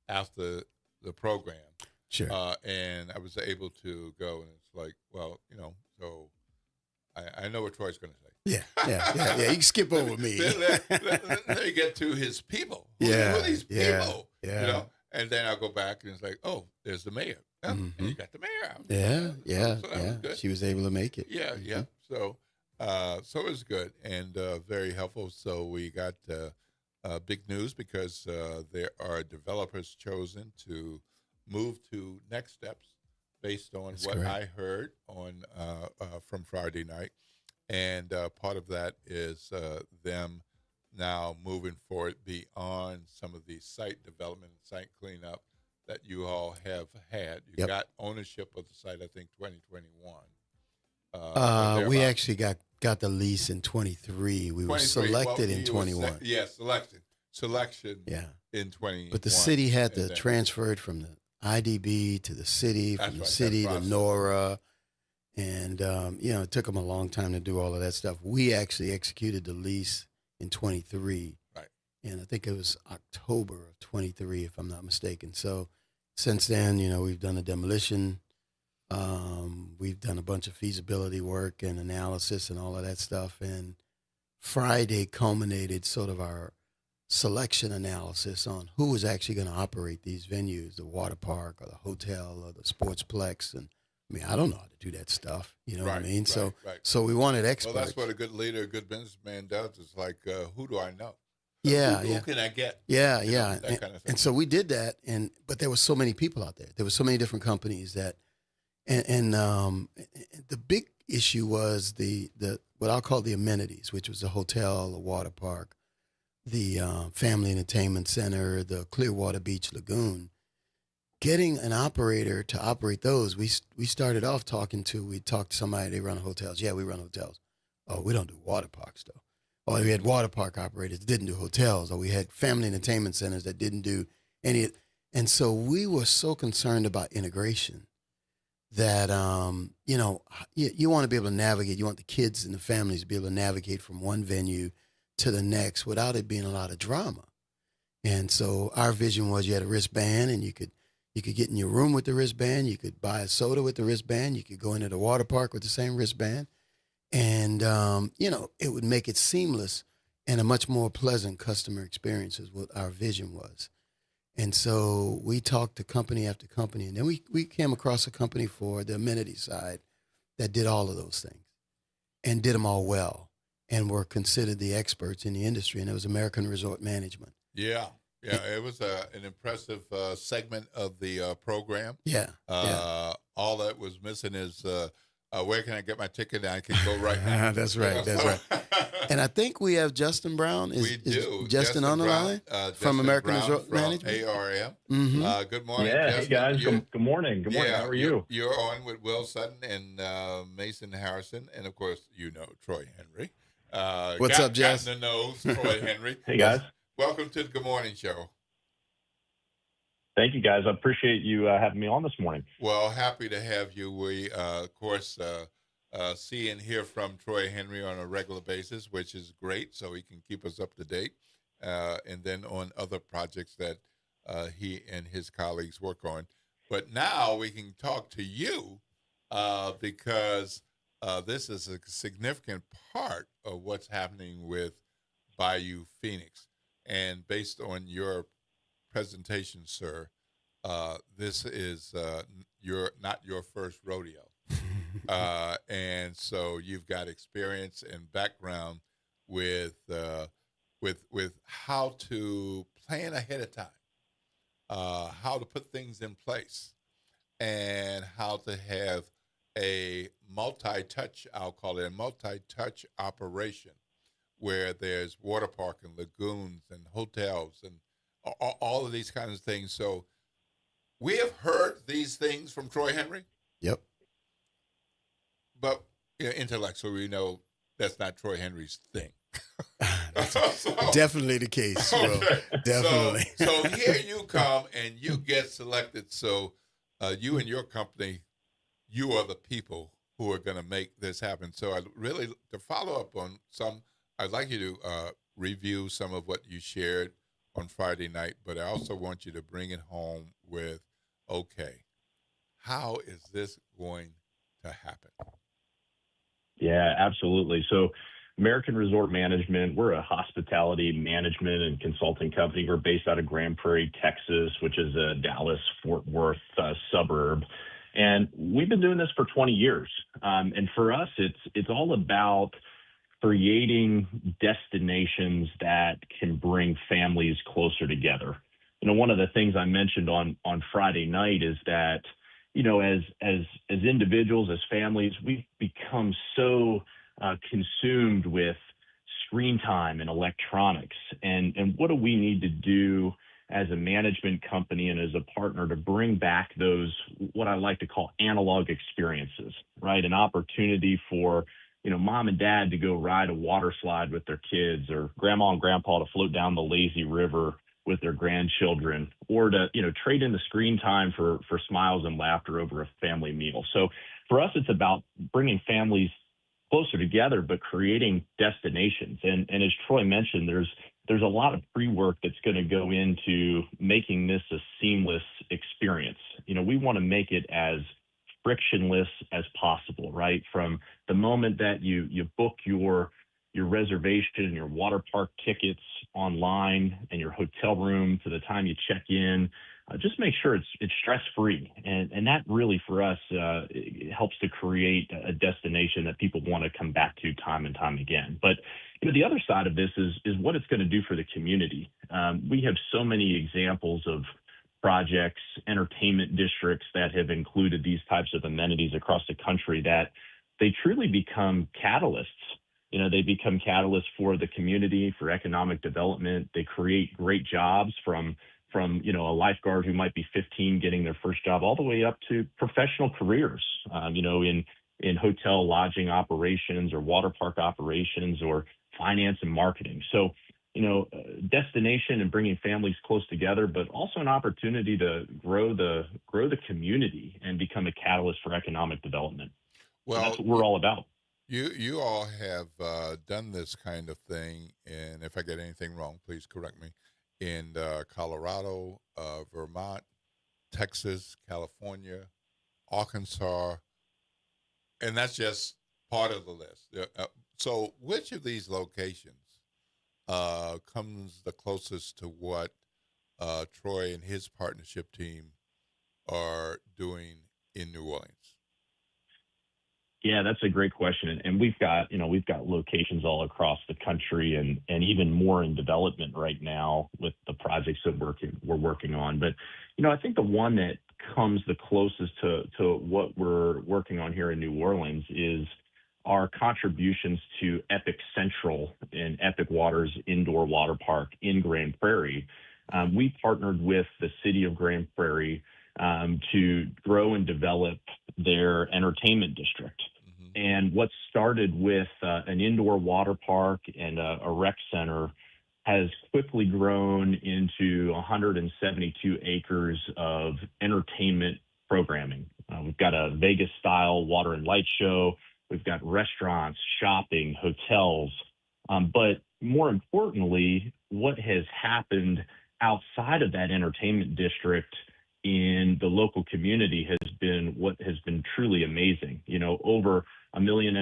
Speaker 1: after the program.
Speaker 23: Sure.
Speaker 1: And I was able to go, and it's like, well, so I know what Troy's going to say.
Speaker 23: Yeah. You can skip over me.
Speaker 1: Let me get to his people. Who are these people?
Speaker 23: Yeah.
Speaker 1: And then I'll go back, and it's like, oh, there's the mayor. And you got the mayor out.
Speaker 23: Yeah.
Speaker 1: So that was good.
Speaker 23: She was able to make it.
Speaker 1: Yeah. So it was good and very helpful. So we got big news because there are developers chosen to move to next steps based on what I heard on from Friday night. And part of that is them now moving forward beyond some of the site development and site cleanup that you all have had. You got ownership of the site, I think, 2021.
Speaker 23: We actually got the lease in 23. We were selected in 21.
Speaker 1: Selection in 20.
Speaker 23: But the city had to transfer it from the IDB to the city, from the city to NORA. And, it took them a long time to do all of that stuff. We actually executed the lease in 23.
Speaker 1: Right.
Speaker 23: And I think it was October of 23, if I'm not mistaken. So since then, we've done a demolition. We've done a bunch of feasibility work and analysis and all of that stuff. And Friday culminated sort of our selection analysis on who was actually going to operate these venues, the water park or the hotel or the sportsplex. And I don't know how to do that stuff. You know what I mean? So we wanted experts.
Speaker 1: Well, that's what a good leader, a good businessman does. It's like, who do I know?
Speaker 23: Who
Speaker 1: can I get?
Speaker 23: Yeah.
Speaker 1: That kind of thing.
Speaker 23: And so we did that, but there were so many people out there. There were so many different companies that, and the big issue was the what I'll call the amenities, which was the hotel, the water park, the family entertainment center, the Clearwater Beach Lagoon. getting an operator to operate those, we started off we talked to somebody, they run hotels. Yeah, we run hotels. Oh, we don't do water parks though. Or we had water park operators that didn't do hotels, or we had family entertainment centers that didn't do any. And so we were so concerned about integration that, you want to be able to navigate. You want the kids and the families to be able to navigate from one venue to the next without it being a lot of drama. And so our vision was you had a wristband, and you could get in your room with the wristband. You could buy a soda with the wristband. You could go into the water park with the same wristband. And, it would make it seamless and a much more pleasant customer experience is what our vision was. And so we talked to company after company, and then we came across a company for the amenity side that did all of those things and did them all well and were considered the experts in the industry, and it was American Resort Management.
Speaker 1: Yeah. Yeah, it was an impressive segment of the program.
Speaker 23: Yeah.
Speaker 1: All that was missing is where can I get my ticket? And I can go right now.
Speaker 23: That's right. That's right. And I think we have Justin Brown.
Speaker 1: We do.
Speaker 23: Is Justin on the line from American Resort Management?
Speaker 1: ARM.
Speaker 23: Mm-hmm.
Speaker 1: Good morning.
Speaker 15: Yeah,
Speaker 1: Justin.
Speaker 15: hey guys. Good morning. Good morning.
Speaker 1: Yeah,
Speaker 15: How are you?
Speaker 1: You're on with Will Sutton and Mason Harrison, and of course, Troy Henry.
Speaker 23: What's up, Jess?
Speaker 1: Got in the nose, Troy Henry.
Speaker 15: Hey guys.
Speaker 1: Welcome to the Good Morning Show.
Speaker 15: Thank you, guys. I appreciate you having me on this morning.
Speaker 1: Well, happy to have you. We, of course, see and hear from Troy Henry on a regular basis, which is great, so he can keep us up to date, and then on other projects that he and his colleagues work on. But now we can talk to you because this is a significant part of what's happening with Bayou Phoenix. And based on your presentation, sir, this is not your first rodeo. And so you've got experience and background with how to plan ahead of time, how to put things in place, and how to have a multi-touch, I'll call it a multi-touch operation, where there's water park and lagoons and hotels and all of these kinds of things. So we have heard these things from Troy Henry.
Speaker 23: Yep.
Speaker 1: But intellectually, we know that's not Troy Henry's thing.
Speaker 23: Definitely the case, bro.
Speaker 1: Okay.
Speaker 23: Definitely.
Speaker 1: So here you come and you get selected. So you and your company, you are the people who are going to make this happen. So to follow up on I'd like you to review some of what you shared on Friday night, but I also want you to bring it home with, okay, how is this going to happen?
Speaker 15: Yeah, absolutely. So American Resort Management, we're a hospitality management and consulting company. We're based out of Grand Prairie, Texas, which is a Dallas-Fort Worth suburb. And we've been doing this for 20 years. And for us, it's all about creating destinations that can bring families closer together. One of the things I mentioned on Friday night is that, as individuals, as families, we've become so consumed with screen time and electronics. And what do we need to do as a management company and as a partner to bring back those, what I like to call analog experiences, right? An opportunity for mom and dad to go ride a water slide with their kids, or grandma and grandpa to float down the lazy river with their grandchildren, or to, trade in the screen time for smiles and laughter over a family meal. So for us, it's about bringing families closer together, but creating destinations. And as Troy mentioned, there's a lot of pre-work that's going to go into making this a seamless experience. We want to make it as frictionless as possible, right? From the moment that you book your reservation, your water park tickets online, and your hotel room to the time you check in, just make sure it's stress-free. And that really, for us, it helps to create a destination that people want to come back to time and time again. But the other side of this is what it's going to do for the community. We have so many examples of projects, entertainment districts that have included these types of amenities across the country that they truly become catalysts. They become catalysts for the community, for economic development. They create great jobs from from, a lifeguard who might be 15 getting their first job all the way up to professional careers, in hotel lodging operations or water park operations or finance and marketing. So, destination and bringing families close together, but also an opportunity to grow the community and become a catalyst for economic development.
Speaker 1: Well,
Speaker 15: and that's what we're all about.
Speaker 1: You all have done this kind of thing, and if I get anything wrong, please correct me, in Colorado, Vermont, Texas, California, Arkansas, and that's just part of the list. So which of these locations comes the closest to what Troy and his partnership team are doing in New Orleans?
Speaker 15: Yeah, that's a great question. And we've got locations all across the country and even more in development right now with the projects that we're working on. But, I think the one that comes the closest to what we're working on here in New Orleans is our contributions to Epic Central and Epic Waters Indoor Water Park in Grand Prairie. We partnered with the city of Grand Prairie to grow and develop their entertainment district. And what started with an indoor water park and a rec center has quickly grown into 172 acres of entertainment programming. We've got a Vegas-style water and light show. We've got restaurants, shopping, hotels. But more importantly, what has happened outside of that entertainment district in the local community has been what has been truly amazing. Over 1.5 million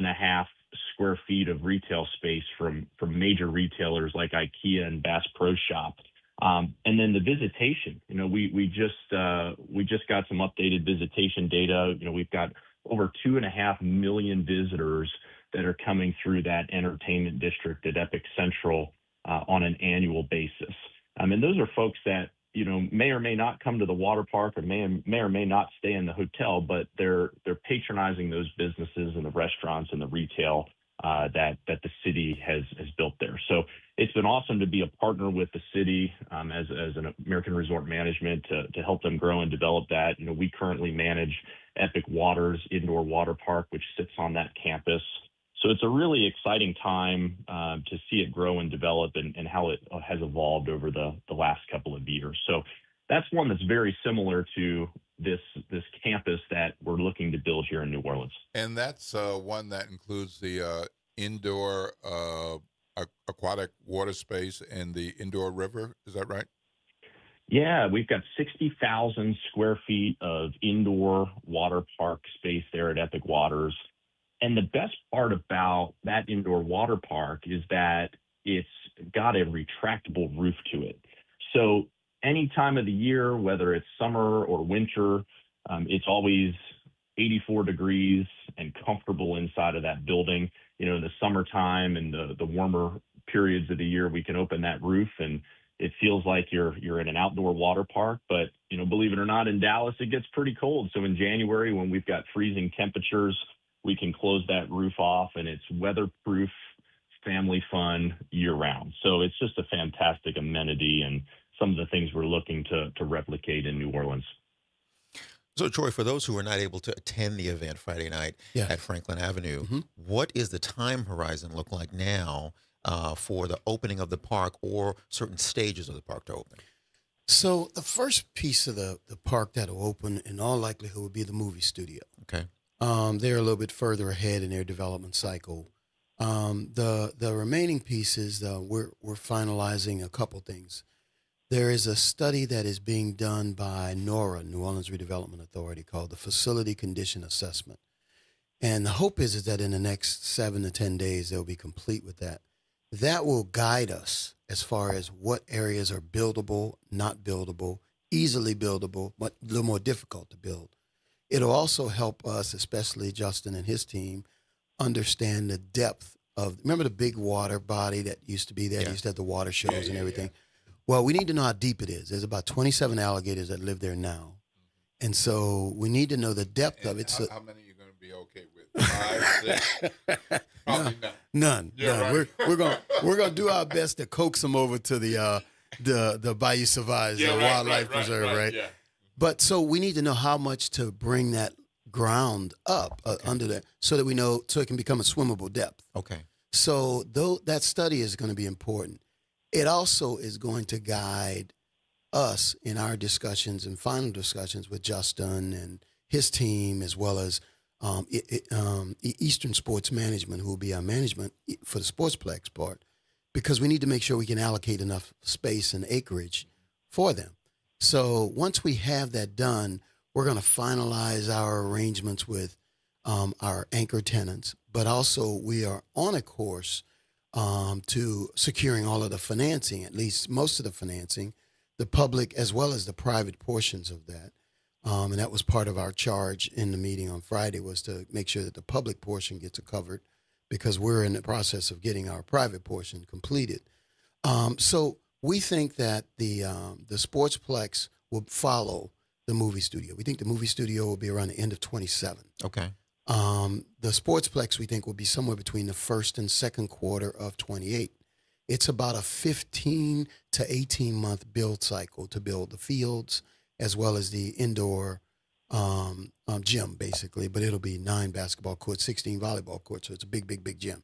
Speaker 15: square feet of retail space from major retailers like IKEA and Bass Pro Shop. And then the visitation, we just got some updated visitation data. We've got over 2.5 million visitors that are coming through that entertainment district at Epic Central on an annual basis. And those are folks that, may or may not come to the water park or may or may not stay in the hotel, but they're patronizing those businesses and the restaurants and the retail that the city has built there. So it's been awesome to be a partner with the city as an American Resort Management to help them grow and develop that. We currently manage Epic Waters Indoor Water Park, which sits on that campus. So it's a really exciting time to see it grow and develop and how it has evolved over the last couple of years. So that's one that's very similar to this campus that we're looking to build here in New Orleans.
Speaker 1: And that's one that includes the indoor aquatic water space and the indoor river. Is that right?
Speaker 15: Yeah, we've got 60,000 square feet of indoor water park space there at Epic Waters. And the best part about that indoor water park is that it's got a retractable roof to it. So any time of the year, whether it's summer or winter, it's always 84 degrees and comfortable inside of that building. In the summertime and the warmer periods of the year, we can open that roof and it feels like you're in an outdoor water park. But, believe it or not, in Dallas, it gets pretty cold. So in January, when we've got freezing temperatures, we can close that roof off and it's weatherproof, family fun year round. So it's just a fantastic amenity and some of the things we're looking to replicate in New Orleans.
Speaker 2: So, Troy, for those who are not able to attend the event Friday night at Franklin Avenue, what is the time horizon look like now for the opening of the park or certain stages of the park to open?
Speaker 23: So the first piece of the park that will open in all likelihood would be the movie studio.
Speaker 2: Okay.
Speaker 23: They're a little bit further ahead in their development cycle. The remaining pieces, we're finalizing a couple things. There is a study that is being done by NORA, New Orleans Redevelopment Authority, called the Facility Condition Assessment. And the hope is that in the next 7 to 10 days, they'll be complete with that. That will guide us as far as what areas are buildable, not buildable, easily buildable, but a little more difficult to build. It'll also help us, especially Justin and his team, understand the depth of, remember the big water body that used to be there? Used to have the water shows and everything. Well, we need to know how deep it is. There's about 27 alligators that live there now. And so we need to know the depth of it.
Speaker 1: How many are you going to be okay with? 5, 6? Probably
Speaker 23: None.
Speaker 1: Right.
Speaker 23: We're going to do our best to coax them over to the the Bayou Sauvage, the wildlife preserve, right?
Speaker 1: Yeah.
Speaker 23: But so we need to know how much to bring that ground up under that, so that we know, so it can become a swimmable depth.
Speaker 2: Okay.
Speaker 23: So though that study is going to be important, it also is going to guide us in our discussions and final discussions with Justin and his team, as well as Eastern Sports Management, who will be our management for the Sportsplex part, because we need to make sure we can allocate enough space and acreage for them. So once we have that done, we're going to finalize our arrangements with our anchor tenants, but also we are on a course to securing all of the financing, at least most of the financing, the public as well as the private portions of that. And that was part of our charge in the meeting on Friday, was to make sure that the public portion gets covered, because we're in the process of getting our private portion completed. So we think that the Sportsplex will follow the movie studio. We think the movie studio will be around the end of 27.
Speaker 2: Okay.
Speaker 23: The Sportsplex, we think, will be somewhere between the first and second quarter of 28. It's about a 15 to 18 month build cycle to build the fields as well as the indoor gym, basically. But it'll be 9 basketball courts, 16 volleyball courts. So it's a big, big, big gym.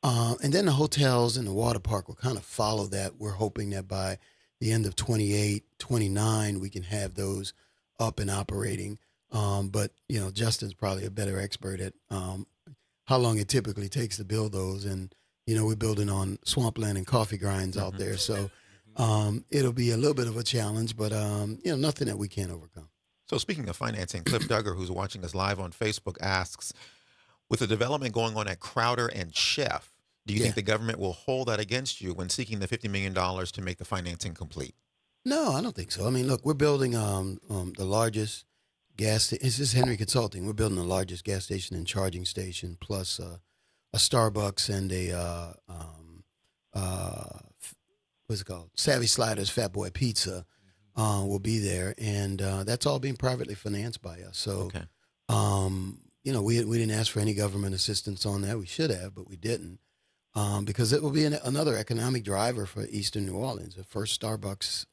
Speaker 23: And then the hotels and the water park will kind of follow that. We're hoping that by the end of 28, 29, we can have those up and operating. But, you know, Justin's probably a better expert at how long it typically takes to build those. And, you know, we're building on swampland and coffee grinds out there. So it'll be a little bit of a challenge, but, you know, nothing that we can't overcome.
Speaker 2: So speaking of financing, Cliff Duggar, who's watching us live on Facebook, asks, with the development going on at Crowder and Chef, do you think the government will hold that against you when seeking the $50 million to make the financing complete?
Speaker 23: No, I don't think so. I mean, look, we're building the largest this is Henry Consulting. We're building the largest gas station and charging station, plus a Starbucks and a what's it called? Savvy Sliders Fat Boy Pizza will be there, and that's all being privately financed by us. So, you know, we didn't ask for any government assistance on that. We should have, but we didn't, because it will be another economic driver for Eastern New Orleans, the first Starbucks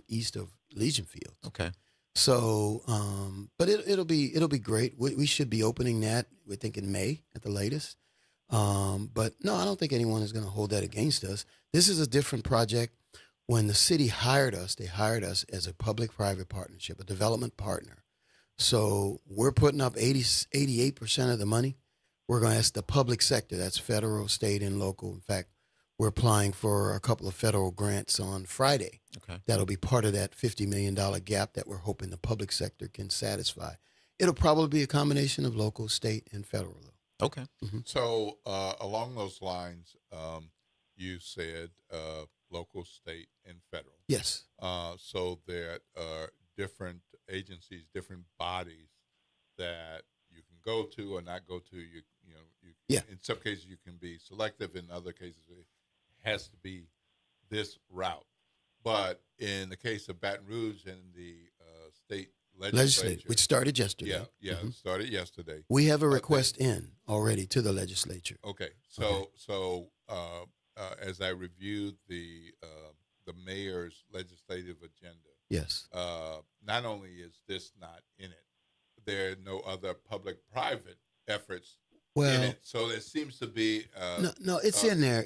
Speaker 23: east of Legion Fields.
Speaker 2: Okay.
Speaker 23: So, but it'll be great. We should be opening that, we think, in May at the latest. But no, I don't think anyone is going to hold that against us. This is a different project. When the city hired us, they hired us as a public-private partnership, a development partner. So we're putting up 88% of the money. We're going to ask the public sector, that's federal, state, and local. In fact, we're applying for a couple of federal grants on Friday.
Speaker 2: Okay.
Speaker 23: That'll be part of that $50 million gap that we're hoping the public sector can satisfy. It'll probably be a combination of local, state, and federal, though.
Speaker 2: Okay.
Speaker 23: Mm-hmm.
Speaker 1: So along those lines, you said local, state, and federal.
Speaker 23: Yes.
Speaker 1: So there are different agencies, different bodies that you can go to or not go to. You in some cases you can be selective. In other cases, it has to be this route. But in the case of Baton Rouge and the state legislature,
Speaker 23: which started yesterday.
Speaker 1: It started yesterday.
Speaker 23: We have a request in already to the legislature.
Speaker 1: Okay, so as I reviewed the mayor's legislative agenda,
Speaker 23: yes,
Speaker 1: not only is this not in it, there are no other public-private efforts in it. So there seems to be
Speaker 23: no, it's in there.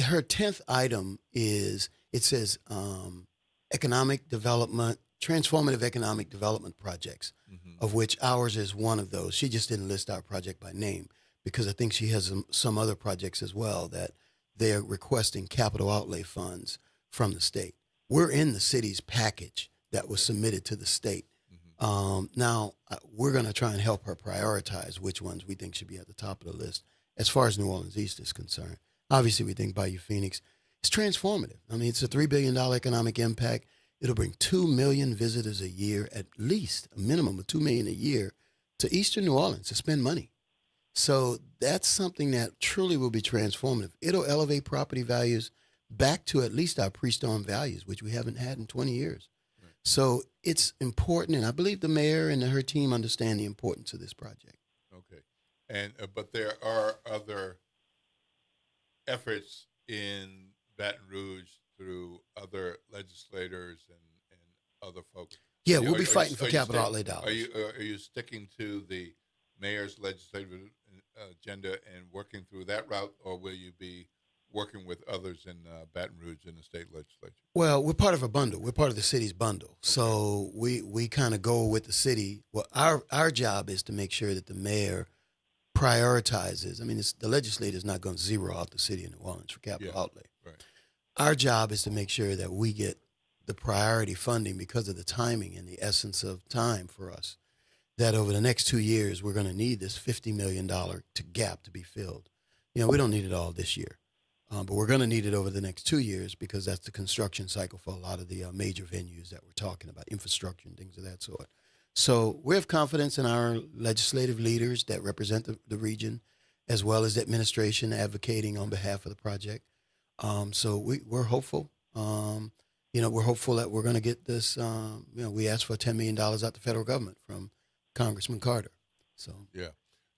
Speaker 23: Her 10th item is, it says economic development, transformative economic development projects, of which ours is one of those. She just didn't list our project by name because I think she has some other projects as well that they're requesting capital outlay funds from the state. We're in the city's package that was submitted to the state. Now, we're going to try and help her prioritize which ones we think should be at the top of the list as far as New Orleans East is concerned. Obviously, we think Bayou Phoenix is transformative. I mean, it's a $3 billion economic impact. It'll bring 2 million visitors a year, at least a minimum of 2 million a year, to Eastern New Orleans to spend money. So that's something that truly will be transformative. It'll elevate property values back to at least our pre-storm values, which we haven't had in 20 years. Right. So it's important, and I believe the mayor and her team understand the importance of this project.
Speaker 1: Okay. And but there are other efforts in Baton Rouge through other legislators and other folks?
Speaker 23: Yeah, we'll be fighting for capital outlay dollars.
Speaker 1: Are you sticking to the mayor's legislative agenda and working through that route, or will you be working with others in Baton Rouge in the state legislature?
Speaker 23: Well, we're part of a bundle. We're part of the city's bundle. Okay. So we kind of go with the city. Well, our job is to make sure that the mayor prioritizes. I mean, the legislature is not going to zero out the city of New Orleans for capital outlay.
Speaker 1: Right.
Speaker 23: Our job is to make sure that we get the priority funding because of the timing and the essence of time for us, that over the next 2 years, we're going to need this $50 million gap to be filled. You know, we don't need it all this year, but we're going to need it over the next 2 years because that's the construction cycle for a lot of the major venues that we're talking about, infrastructure and things of that sort. So we have confidence in our legislative leaders that represent the region, as well as the administration advocating on behalf of the project. So we're hopeful. We're hopeful that we're going to get this. We asked for $10 million out the federal government from Congressman Carter. So
Speaker 1: yeah.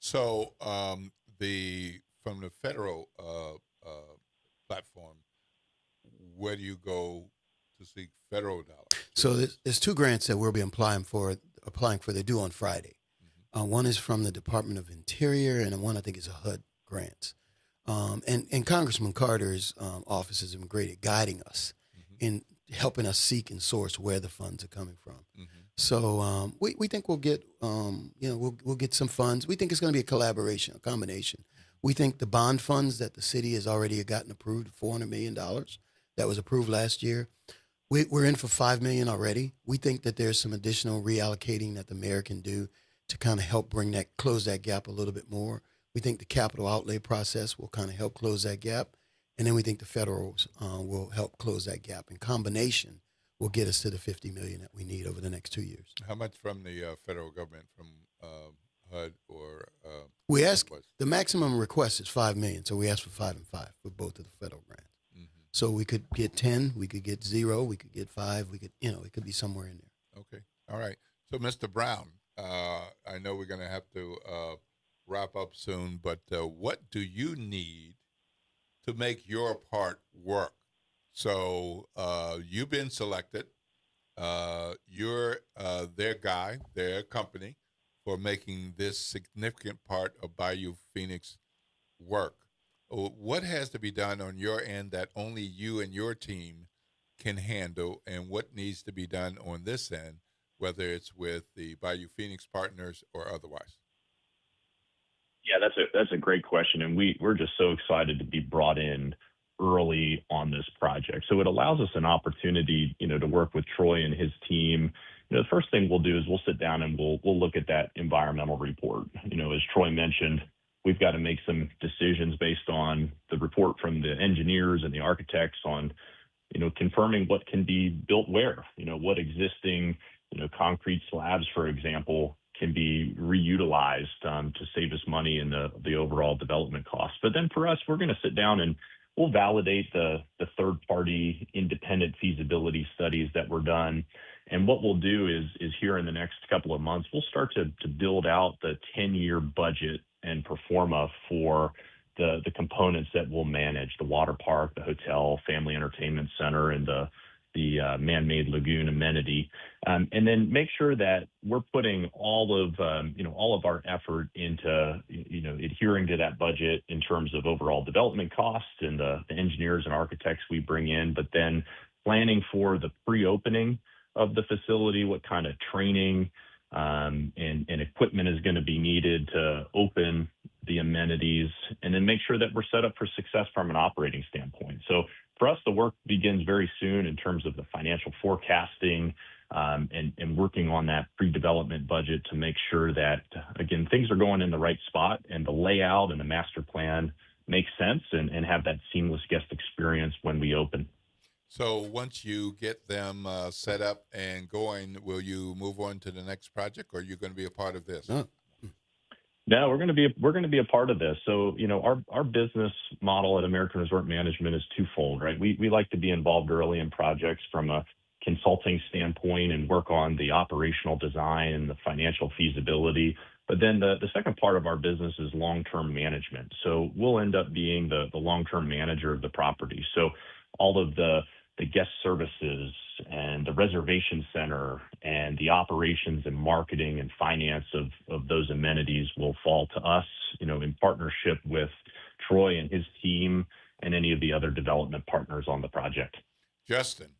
Speaker 1: So from the federal platform, where do you go to seek federal dollars?
Speaker 23: So there's 2 grants that we'll be applying for. They're due on Friday. Mm-hmm. One is from the Department of Interior, and one I think is a HUD grant. And Congressman Carter's office has been great at guiding us in helping us seek and source where the funds are coming from. Mm-hmm. So we think we'll get we'll get some funds. We think it's going to be a collaboration, a combination. We think the bond funds that the city has already gotten approved, $400 million that was approved last year, we're in for $5 million already. We think that there's some additional reallocating that the mayor can do to kind of help close that gap a little bit more. We think the capital outlay process will kind of help close that gap. And then we think the federals will help close that gap. In combination, will get us to the $50 million that we need over the next 2 years.
Speaker 1: How much from the federal government, from HUD or?
Speaker 23: We ask, the maximum request is $5 million, so we asked for 5 and 5 for both of the federal grants. Mm-hmm. So we could get 10, we could get 0, we could get 5, we could, it could be somewhere in there.
Speaker 1: Okay, all right. So, Mr. Brown, I know we're going to have to wrap up soon, but what do you need to make your part work? So you've been selected. You're their guy, their company, for making this significant part of Bayou Phoenix work. What has to be done on your end that only you and your team can handle, and what needs to be done on this end, whether it's with the Bayou Phoenix partners or otherwise?
Speaker 15: Yeah, that's a great question, and we're just so excited to be brought in early on this project. So it allows us an opportunity, to work with Troy and his team. The first thing we'll do is we'll sit down and we'll look at that environmental report. As Troy mentioned, we've got to make some decisions based on the report from the engineers and the architects on, confirming what can be built where, what existing, concrete slabs, for example, can be reutilized to save us money in the overall development costs. But then for us, we're going to sit down and we'll validate the third-party independent feasibility studies that were done. And what we'll do is here in the next couple of months, we'll start to build out the 10-year budget and pro forma for the components that we'll manage: the water park, the hotel, family entertainment center, and the man-made lagoon amenity, and then make sure that we're putting all of our effort into adhering to that budget in terms of overall development costs and the engineers and architects we bring in, but then planning for the pre-opening of the facility, what kind of training and equipment is going to be needed to open the amenities, and then make sure that we're set up for success from an operating standpoint. So for us, the work begins very soon in terms of the financial forecasting and working on that pre-development budget to make sure that, again, things are going in the right spot and the layout and the master plan makes sense and have that seamless guest experience when we open.
Speaker 1: So once you get them set up and going, will you move on to the next project, or are you going to be a part of this?
Speaker 15: No, we're going to be a part of this. So, our business model at American Resort Management is twofold, right? We like to be involved early in projects from a consulting standpoint and work on the operational design and the financial feasibility. But then the second part of our business is long-term management. So we'll end up being the long-term manager of the property. So all of the the guest services and the reservation center and the operations and marketing and finance of those amenities will fall to us, in partnership with Troy and his team and any of the other development partners on the project.
Speaker 1: Justin,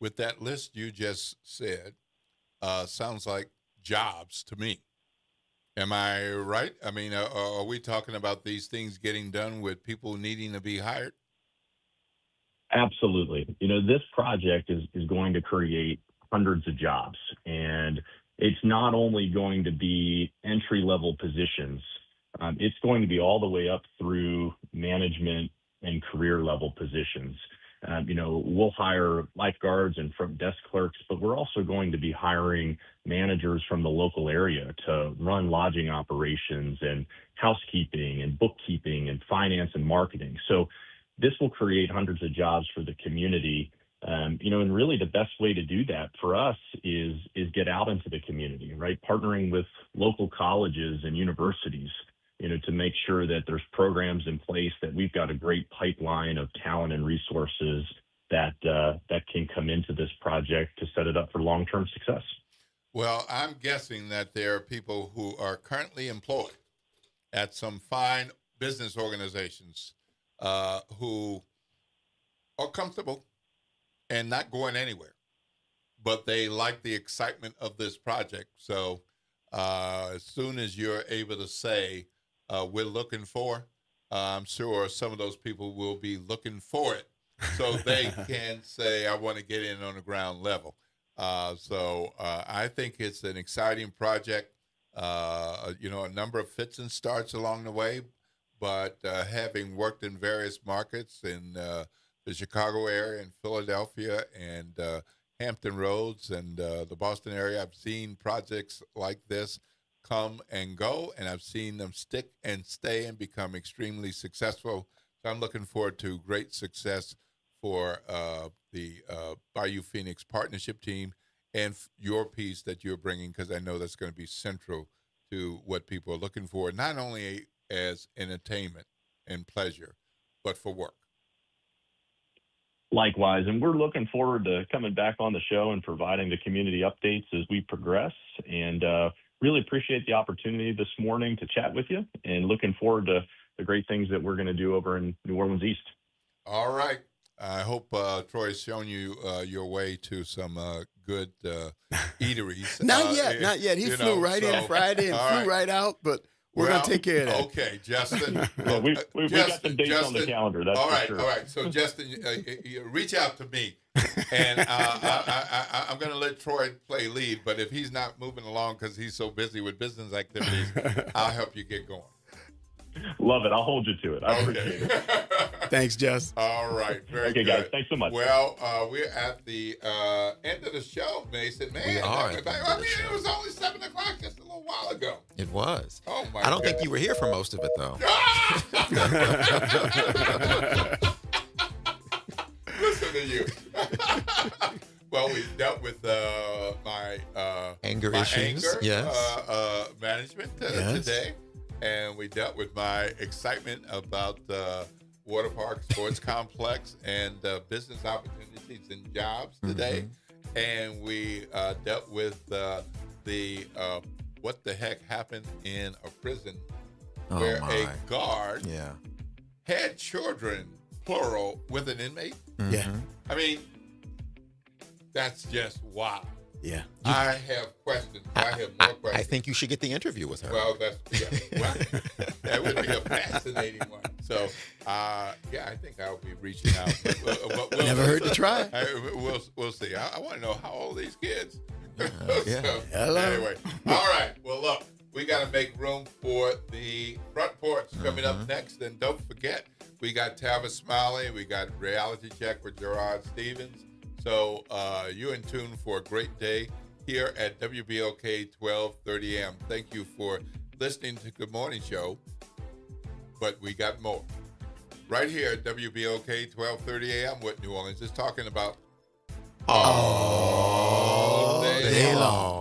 Speaker 1: with that list you just said, sounds like jobs to me. Am I right? I mean, are we talking about these things getting done with people needing to be hired?
Speaker 15: Absolutely. This project is going to create hundreds of jobs, and it's not only going to be entry-level positions. It's going to be all the way up through management and career-level positions. We'll hire lifeguards and front desk clerks, but we're also going to be hiring managers from the local area to run lodging operations and housekeeping and bookkeeping and finance and marketing. So this will create hundreds of jobs for the community. And really the best way to do that for us is get out into the community, right? Partnering with local colleges and universities, to make sure that there's programs in place, that we've got a great pipeline of talent and resources that can come into this project to set it up for long-term success.
Speaker 1: Well, I'm guessing that there are people who are currently employed at some fine business organizations who are comfortable and not going anywhere, but they like the excitement of this project. So as soon as you're able to say, we're looking for, I'm sure some of those people will be looking for it so they can say, I want to get in on the ground level. So I think it's an exciting project. A number of fits and starts along the way, but having worked in various markets in the Chicago area and Philadelphia and Hampton Roads and the Boston area, I've seen projects like this come and go, and I've seen them stick and stay and become extremely successful. So I'm looking forward to great success for the Bayou Phoenix Partnership Team and your piece that you're bringing, because I know that's going to be central to what people are looking for, not only as entertainment and pleasure, but for work.
Speaker 15: Likewise, and we're looking forward to coming back on the show and providing the community updates as we progress, and really appreciate the opportunity this morning to chat with you, and looking forward to the great things that we're going to do over in New Orleans East.
Speaker 1: All right. I hope Troy's shown you your way to some good eateries.
Speaker 23: Not yet. He flew in Friday and flew right out, but we're going to take care of that.
Speaker 1: Okay, Justin.
Speaker 15: We've got some dates on the calendar. That's
Speaker 1: all right,
Speaker 15: for sure.
Speaker 1: All right. So, Justin, you reach out to me, and I'm going to let Troy play lead, but if he's not moving along because he's so busy with business activities, I'll help you get going.
Speaker 15: Love it. I'll hold you to it. I appreciate it.
Speaker 23: Thanks, Jess.
Speaker 1: All right. Very
Speaker 15: good. Guys. Thanks so much.
Speaker 1: Well, we're at the end of the show, Mason. Man, it was only 7 o'clock just a little while ago.
Speaker 2: It was.
Speaker 1: Oh, my
Speaker 2: I don't
Speaker 1: God.
Speaker 2: think you were here for most of it, though.
Speaker 1: Listen to you. Well, we dealt with my
Speaker 2: anger
Speaker 1: my
Speaker 2: issues.
Speaker 1: Anger,
Speaker 2: yes.
Speaker 1: Management today. And we dealt with my excitement about the Water Park Sports Complex and business opportunities and jobs today. Mm-hmm. And we dealt with the what the heck happened in a prison where a guard had children, plural, with an inmate.
Speaker 23: Mm-hmm. Yeah.
Speaker 1: I mean, that's just wild.
Speaker 23: Yeah.
Speaker 1: I have questions. I have more questions.
Speaker 2: I think you should get the interview with her.
Speaker 1: Well, that would be a fascinating one. So, I think I'll be reaching out. But
Speaker 23: never hurt to try.
Speaker 1: We'll see. I want to know how old these kids.
Speaker 23: Hello.
Speaker 1: Anyway, all right. Well, look, we got to make room for the front porch coming up next. And don't forget, we got Tavis Smiley. We got Reality Check with Gerard Stevens. So you're in tune for a great day here at WBOK 1230 AM. Thank you for listening to Good Morning Show, but we got more. Right here at WBOK 1230 AM, what New Orleans is talking about all day long.